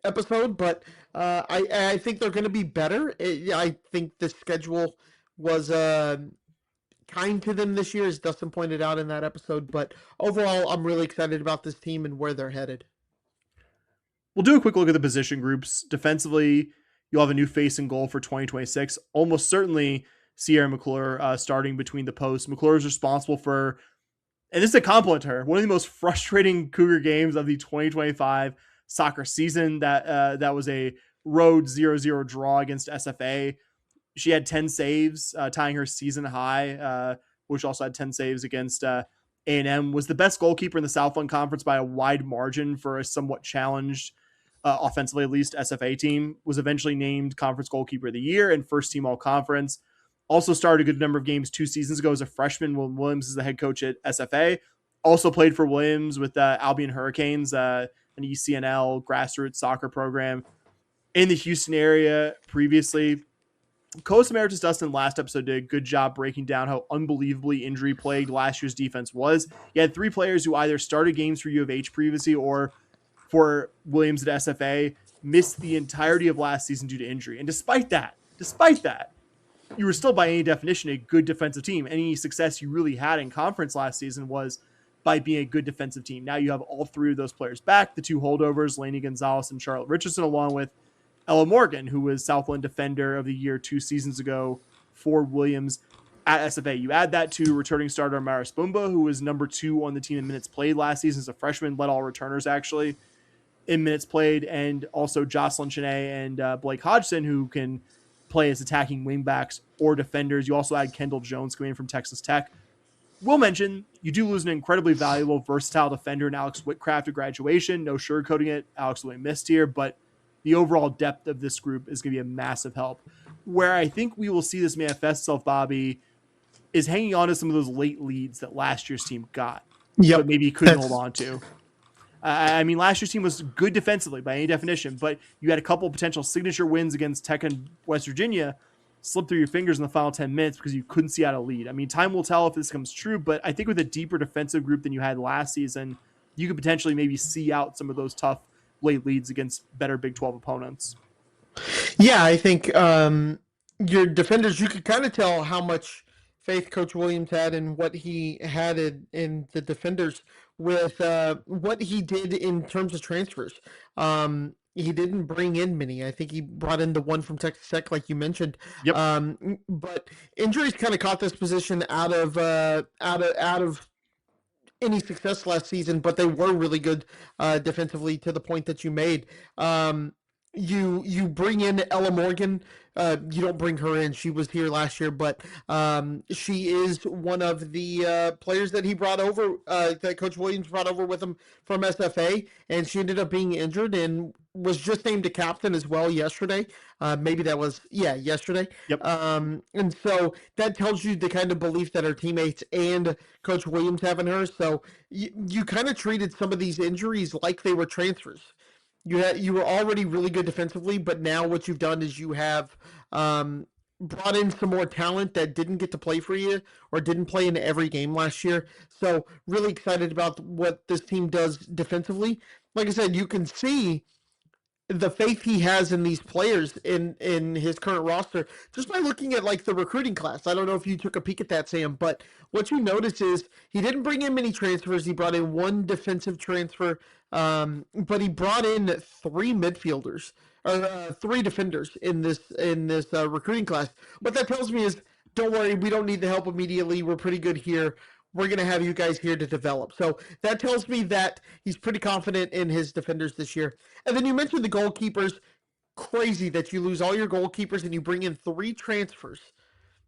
episode, but I think they're going to be better. I think the schedule was kind to them this year, as Dustin pointed out in that episode. But overall, I'm really excited about this team and where they're headed. We'll do a quick look at the position groups. Defensively, you'll have a new face in goal for 2026. Almost certainly Sierra McClure starting between the posts. McClure is responsible for, and this is a compliment to her, one of the most frustrating Cougar games of the 2025 soccer season. That was a road 0-0 draw against SFA. She had 10 saves, tying her season high, which also had 10 saves against A&M, was the best goalkeeper in the Southland Conference by a wide margin for a somewhat challenged, offensively at least, SFA team. Was eventually named Conference Goalkeeper of the Year and first team All-Conference. Also started a good number of games 2 seasons ago as a freshman. Williams is the head coach at SFA. Also played for Williams with Albion Hurricanes, an ECNL grassroots soccer program in the Houston area previously. Co-host Emeritus Dustin last episode did a good job breaking down how unbelievably injury-plagued last year's defense was. You had 3 players who either started games for U of H previously or for Williams at SFA, missed the entirety of last season due to injury. And despite that, you were still by any definition a good defensive team. Any success you really had in conference last season was by being a good defensive team. Now you have all 3 of those players back, the 2 holdovers, Lainey Gonzalez and Charlotte Richardson, along with Ella Morgan, who was Southland Defender of the Year 2 seasons ago for Williams at SFA. You add that to returning starter Maris Bumba, who was number 2 on the team in minutes played last season as a freshman, led all returners actually in minutes played, and also Jocelyn Cheney and Blake Hodgson, who can play as attacking wingbacks or defenders. You also had Kendall Jones coming in from Texas Tech. We'll mention you do lose an incredibly valuable, versatile defender in Alex Whitcraft at graduation. No sugarcoating it. Alex really missed here, but the overall depth of this group is going to be a massive help. Where I think we will see this manifest itself, Bobby, is hanging on to some of those late leads that last year's team got, but maybe couldn't hold on to. I mean, last year's team was good defensively by any definition, but you had a couple of potential signature wins against Tech and West Virginia slip through your fingers in the final 10 minutes because you couldn't see how to lead. I mean, time will tell if this comes true, but I think with a deeper defensive group than you had last season, you could potentially maybe see out some of those tough late leads against better Big 12 opponents. Yeah, I think your defenders, you could kind of tell how much faith Coach Williams had and what he had in the defenders with what he did in terms of transfers. He didn't bring in many. I think he brought in the one from Texas Tech, like you mentioned. Yep. But injuries kind of caught this position out of any success last season, but they were really good defensively to the point that you made. You bring in Ella Morgan. You don't bring her in. She was here last year, but she is one of the players that he brought over, that Coach Williams brought over with him from SFA, and she ended up being injured and was just named a captain as well yesterday. Yesterday. Yep. And so that tells you the kind of belief that her teammates and Coach Williams have in her. So you kind of treated some of these injuries like they were transfers. You were already really good defensively, but now what you've done is you have brought in some more talent that didn't get to play for you or didn't play in every game last year. So really excited about what this team does defensively. Like I said, you can see the faith he has in these players in his current roster just by looking at like the recruiting class. I don't know if you took a peek at that, Sam, but what you notice is he didn't bring in many transfers. He brought in one defensive transfer, but he brought in three midfielders or three defenders in this recruiting class. What that tells me is, don't worry, we don't need the help immediately. We're pretty good here. We're going to have you guys here to develop. So that tells me that he's pretty confident in his defenders this year. And then you mentioned the goalkeepers. Crazy that you lose all your goalkeepers and you bring in three transfers,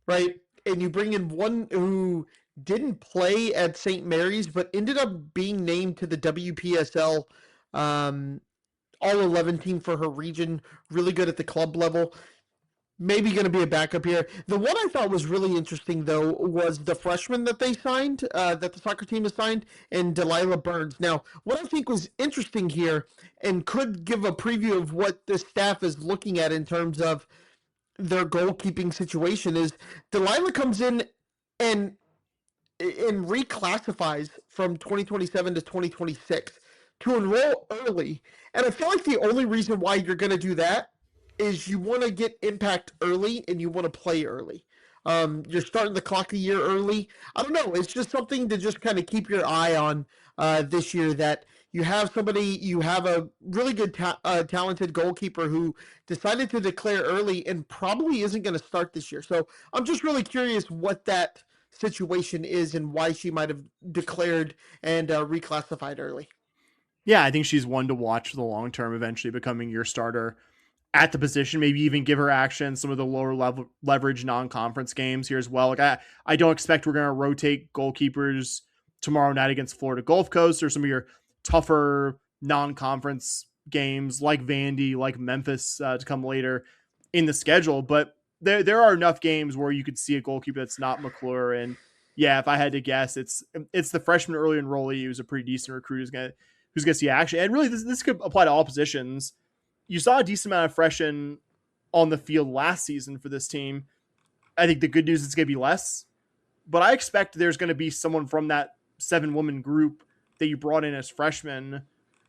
right? And you bring in one who didn't play at St. Mary's, but ended up being named to the WPSL All-11 team for her region. Really good at the club level. Maybe going to be a backup here. The one I thought was really interesting, though, was the freshman that they signed, that the soccer team has signed, and Delilah Burns. Now, what I think was interesting here and could give a preview of what the staff is looking at in terms of their goalkeeping situation is Delilah comes in and reclassifies from 2027 to 2026 to enroll early. And I feel like the only reason why you're going to do that is you want to get impact early and you want to play early. You're starting the clock a year early. I don't know. It's just something to just kind of keep your eye on this year, that you have a really good, talented goalkeeper who decided to declare early and probably isn't going to start this year. So I'm just really curious what that situation is and why she might have declared and reclassified early. Yeah, I think she's one to watch for the long term, eventually becoming your starter at the position, maybe even give her action some of the lower level leverage non-conference games here as well. Like I don't expect we're going to rotate goalkeepers tomorrow night against Florida Gulf Coast or some of your tougher non-conference games like Vandy, like Memphis to come later in the schedule. But there are enough games where you could see a goalkeeper that's not McClure. And yeah, if I had to guess, it's the freshman early enrollee who's a pretty decent recruit who's going to see action. And really, this could apply to all positions. You saw a decent amount of freshmen on the field last season for this team. I think the good news is it's going to be less, but I expect there's going to be someone from that 7-woman group that you brought in as freshmen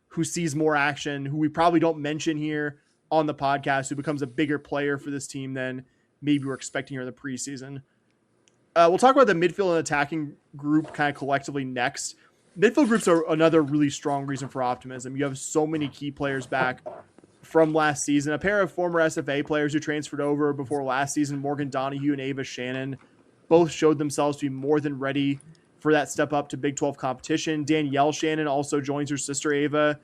who sees more action, who we probably don't mention here on the podcast, who becomes a bigger player for this team than maybe we're expecting here in the preseason. We'll talk about the midfield and attacking group kind of collectively next. Midfield groups are another really strong reason for optimism. You have so many key players back from last season. A pair of former SFA players who transferred over before last season, Morgan Donahue and Ava Shannon, both showed themselves to be more than ready for that step up to Big 12 competition. Danielle Shannon also joins her sister Ava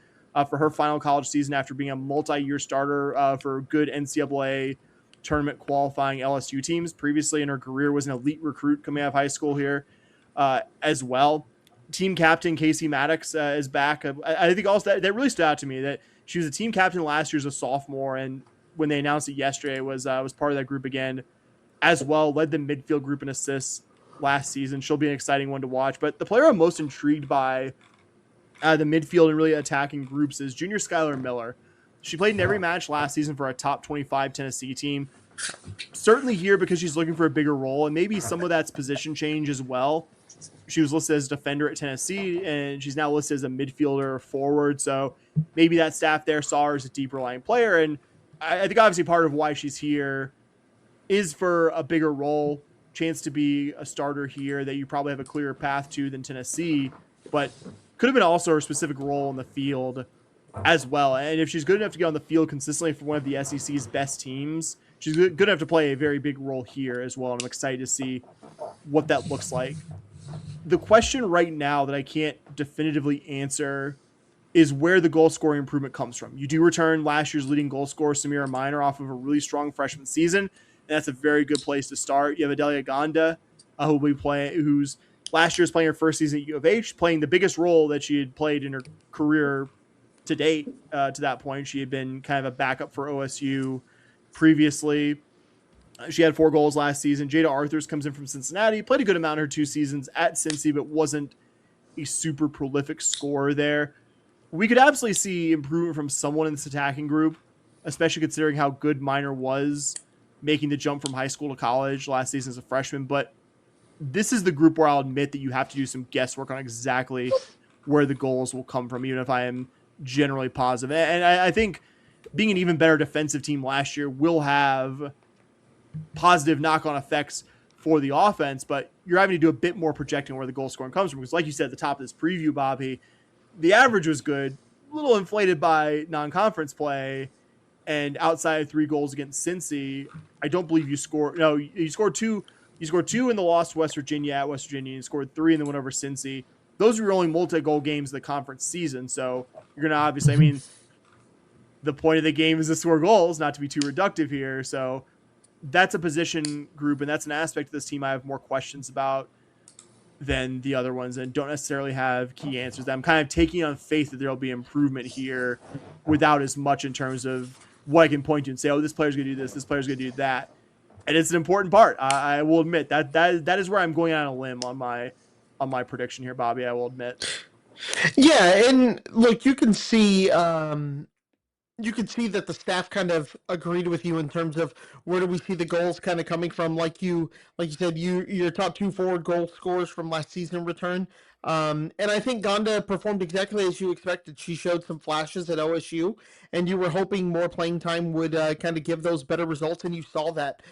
for her final college season after being a multi-year starter for good NCAA tournament qualifying LSU teams. Previously in her career was an elite recruit coming out of high school here as well. Team captain Casey Maddox is back. I think also that really stood out to me that she was a team captain last year as a sophomore, and when they announced it yesterday, was part of that group again as well. Led the midfield group in assists last season. She'll be an exciting one to watch. But the player I'm most intrigued by the midfield and really attacking groups is junior Skylar Miller. She played in every match last season for a top 25 Tennessee team. Certainly here because she's looking for a bigger role, and maybe some of that's position change as well. She was listed as a defender at Tennessee, and she's now listed as a midfielder forward. So maybe that staff there saw her as a deeper line player. And I think obviously part of why she's here is for a bigger role, chance to be a starter here that you probably have a clearer path to than Tennessee, but could have been also a specific role in the field as well. And if she's good enough to get on the field consistently for one of the SEC's best teams, she's good enough to play a very big role here as well. And I'm excited to see what that looks like. The question right now that I can't definitively answer is where the goal scoring improvement comes from. You do return last year's leading goal scorer, Samira Minor, off of a really strong freshman season, and that's a very good place to start. You have Adelia Ganda, who will be playing, who's last year's playing her first season at U of H, playing the biggest role that she had played in her career to date. To that point, she had been kind of a backup for OSU previously. She had 4 goals last season. Jada Arthurs comes in from Cincinnati, played a good amount in her 2 seasons at Cincy, but wasn't a super prolific scorer there. We could absolutely see improvement from someone in this attacking group, especially considering how good Minor was making the jump from high school to college last season as a freshman. But this is the group where I'll admit that you have to do some guesswork on exactly where the goals will come from, even if I am generally positive. And I think being an even better defensive team last year will have positive knock-on effects for the offense, but you're having to do a bit more projecting where the goal scoring comes from. Because like you said at the top of this preview, Bobby, the average was good, a little inflated by non-conference play, and outside of 3 goals against Cincy, I don't believe you scored. No, you scored 2. You scored 2 in the loss to West Virginia at West Virginia. You scored 3 in the win over Cincy. Those were your only multi-goal games of the conference season. So you're going to obviously, I mean, the point of the game is to score goals, not to be too reductive here. So that's a position group, and that's an aspect of this team I have more questions about than the other ones, and don't necessarily have key answers. I'm kind of taking on faith that there'll be improvement here without as much in terms of what I can point to and say, oh, this player's going to do this player's going to do that. And it's an important part. I will admit that is where I'm going on a limb on my prediction here, Bobby. I will admit. Yeah, and look, you can see that the staff kind of agreed with you in terms of where do we see the goals kind of coming from. Like you said, your top 2 forward goal scorers from last season return. And I think Gonda performed exactly as you expected. She showed some flashes at OSU, and you were hoping more playing time would kind of give those better results, and you saw that.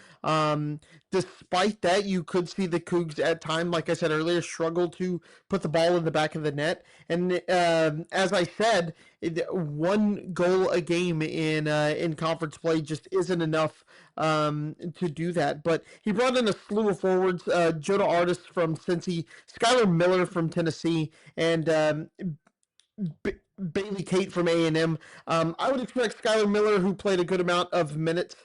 Despite that, you could see the Cougs at time, like I said earlier, struggle to put the ball in the back of the net. And as I said, 1 goal a game in conference play just isn't enough to do that. But he brought in a slew of forwards, Joda Artist from Cincy, Skylar Miller from Tennessee, and Bailey Kate from A&M. I would expect Skylar Miller, who played a good amount of minutes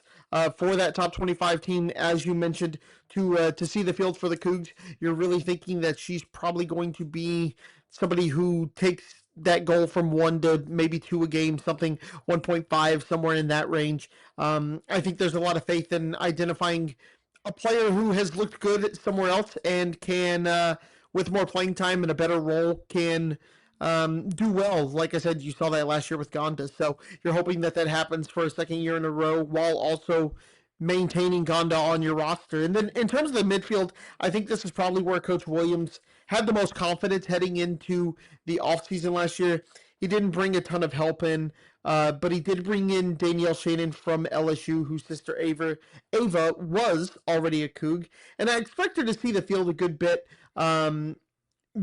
for that top 25 team, as you mentioned, to see the field for the Cougs. You're really thinking that she's probably going to be somebody who takes that goal from 1 to maybe 2 a game, something 1.5, somewhere in that range. I think there's a lot of faith in identifying a player who has looked good somewhere else and can, with more playing time and a better role, can do well. Like I said, you saw that last year with Gonda. So you're hoping that happens for a second year in a row while also maintaining Gonda on your roster. And then in terms of the midfield, I think this is probably where Coach Williams had the most confidence heading into the offseason last year. He didn't bring a ton of help in, but he did bring in Danielle Shannon from LSU, whose sister Ava was already a Coug. And I expect her to see the field a good bit,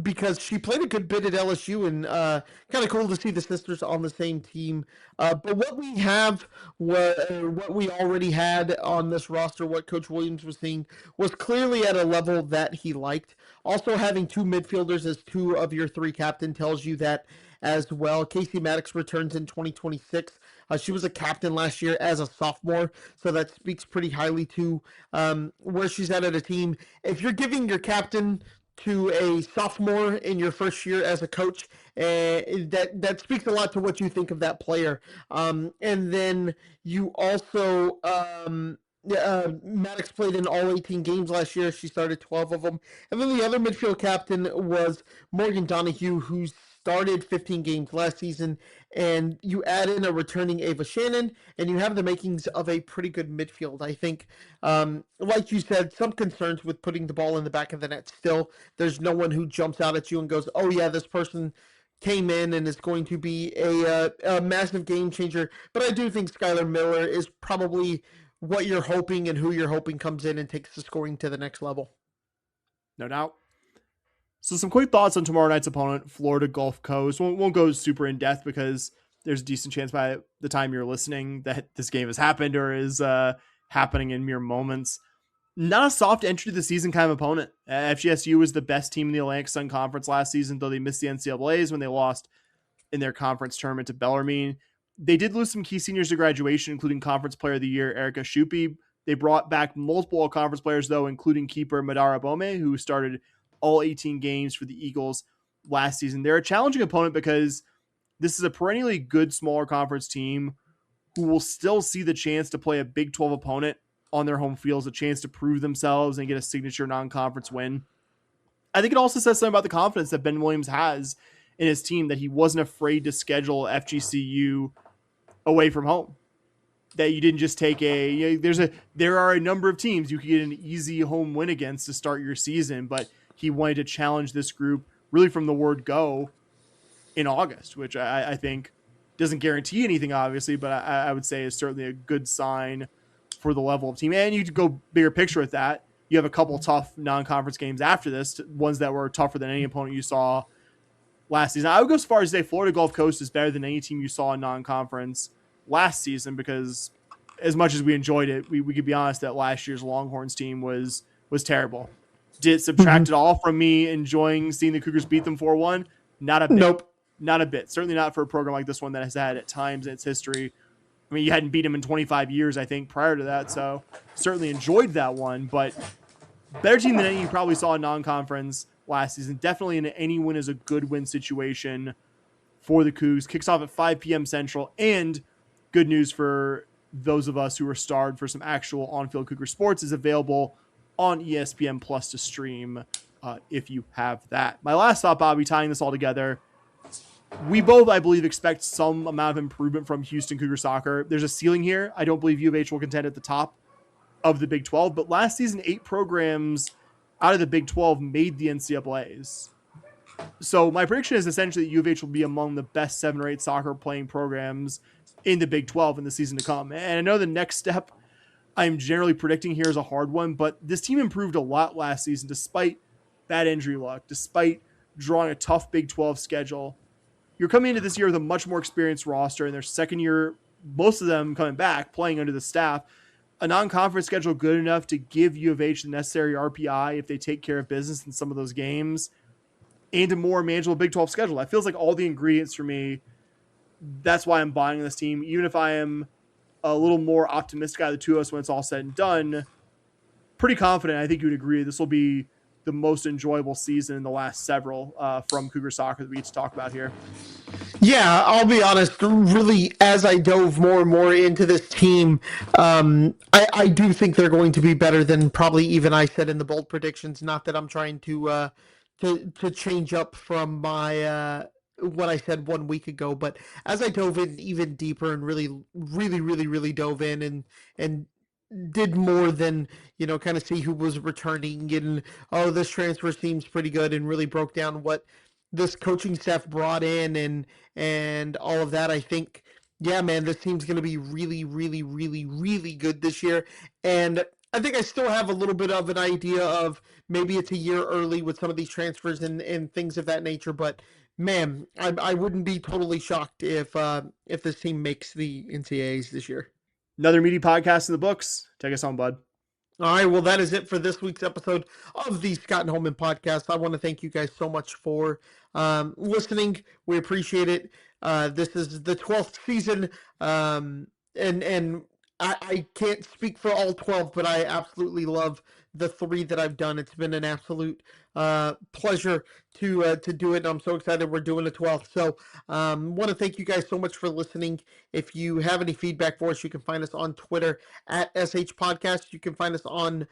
because she played a good bit at LSU, and kind of cool to see the sisters on the same team. But what we have, what we already had on this roster, what Coach Williams was seeing, was clearly at a level that he liked. Also, having 2 midfielders as 2 of your 3 captain tells you that as well. Casey Maddox returns in 2026. She was a captain last year as a sophomore, so that speaks pretty highly to where she's at a team. If you're giving your captain to a sophomore in your first year as a coach, that speaks a lot to what you think of that player. And then you also, Maddox played in all 18 games last year. She started 12 of them. And then the other midfield captain was Morgan Donahue, who started 15 games last season. And you add in a returning Ava Shannon, and you have the makings of a pretty good midfield. I think, like you said, some concerns with putting the ball in the back of the net still. There's no one who jumps out at you and goes, oh yeah, this person came in and is going to be a massive game changer. But I do think Skylar Miller is probably what you're hoping and who you're hoping comes in and takes the scoring to the next level. No doubt. So some quick thoughts on tomorrow night's opponent, Florida Gulf Coast. Won't go super in depth because there's a decent chance by the time you're listening that this game has happened or is happening in mere moments. Not a soft entry to the season kind of opponent. FGCU was the best team in the Atlantic Sun Conference last season, though they missed the NCAAs when they lost in their conference tournament to Bellarmine. They did lose some key seniors to graduation, including Conference Player of the Year Erica Shupi. They brought back multiple conference players, though, including keeper Madara Bome, who started all 18 games for the Eagles last season. They're a challenging opponent because this is a perennially good smaller conference team who will still see the chance to play a Big 12 opponent on their home field, a chance to prove themselves and get a signature non-conference win. I think it also says something about the confidence that Ben Williams has in his team, that he wasn't afraid to schedule FGCU away from home. That you didn't just take there are a number of teams you could get an easy home win against to start your season, but he wanted to challenge this group really from the word go in August, which I think Doesn't guarantee anything, obviously, but I would say is certainly a good sign for the level of team. And you go bigger picture with that. You have a couple tough non-conference games after this, ones that were tougher than any opponent you saw last season. I would go as far as to say Florida Gulf Coast is better than any team you saw in non-conference last season, because as much as we enjoyed it, we could be honest that last year's Longhorns team was terrible. Did it subtract it all from me enjoying seeing the Cougars beat them 4-1? Not a bit. Nope. Not a bit. Certainly not for a program like this one that has had at times in its history. I mean, you hadn't beat them in 25 years, I think, prior to that. So certainly enjoyed that one, but better team than any you probably saw in non-conference last season. Definitely in any win is a good win situation for the Cougs. Kicks off at 5 p.m. Central, and good news for those of us who are starved for some actual on-field Cougar sports is available on ESPN Plus to stream if you have that. My last thought, Bobby, tying this all together, we both, I believe, expect some amount of improvement from Houston Cougar soccer. There's a ceiling here. I don't believe U of H will contend at the top of the Big 12, but last season, 8 programs out of the Big 12 made the NCAAs. So my prediction is essentially that U of H will be among the best 7 or 8 soccer playing programs in the Big 12 in the season to come. And I know the next step I'm generally predicting here is a hard one, but this team improved a lot last season despite bad injury luck, despite drawing a tough Big 12 schedule. You're coming into this year with a much more experienced roster in their second year, most of them coming back, playing under the staff. A non-conference schedule good enough to give U of H the necessary RPI if they take care of business in some of those games, and a more manageable Big 12 schedule. That feels like all the ingredients for me. That's why I'm buying this team. Even if I am a little more optimistic out of the two of us when it's all said and done, pretty confident. I think you would agree this will be the most enjoyable season in the last several from Cougar soccer that we get to talk about here. Yeah, I'll be honest, really, as I dove more and more into this team, I do think they're going to be better than probably even I said in the bold predictions. Not that I'm trying to change up from my what I said 1 week ago, but as I dove in even deeper and really dove in and did more than, kind of see who was returning and, this transfer seems pretty good, and really broke down what this coaching staff brought in and all of that. I think, yeah, man, this team's going to be really good this year. And I think I still have a little bit of an idea of maybe it's a year early with some of these transfers and things of that nature, but man, I wouldn't be totally shocked if this team makes the NCAAs this year. Another meaty podcast in the books. Take us home, bud. All right, well, that is it for this week's episode of the Scott and Holman podcast. I want to thank you guys so much for listening. We appreciate it. This is the 12th season, and I can't speak for all 12, but I absolutely love the 3 that I've done. It's been an absolute pleasure to do it. I'm so excited we're doing the 12th. So want to thank you guys so much for listening. If you have any feedback for us, you can find us on Twitter at SH Podcast. You can find us on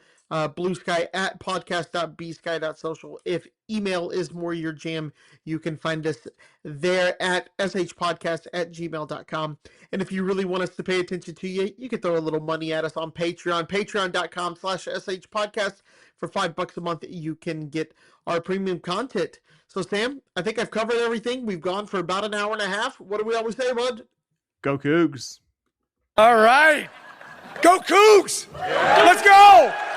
Blue Sky at podcast.bsky.social. If email is more your jam, you can find us there at shpodcast@gmail.com. And if you really want us to pay attention to you, you can throw a little money at us on Patreon, patreon.com/shpodcast. For $5 a month, you can get our premium content. So, Sam, I think I've covered everything. We've gone for about an hour and a half. What do we always say, bud? Go Cougs. All right. Go Coogs. Let's go.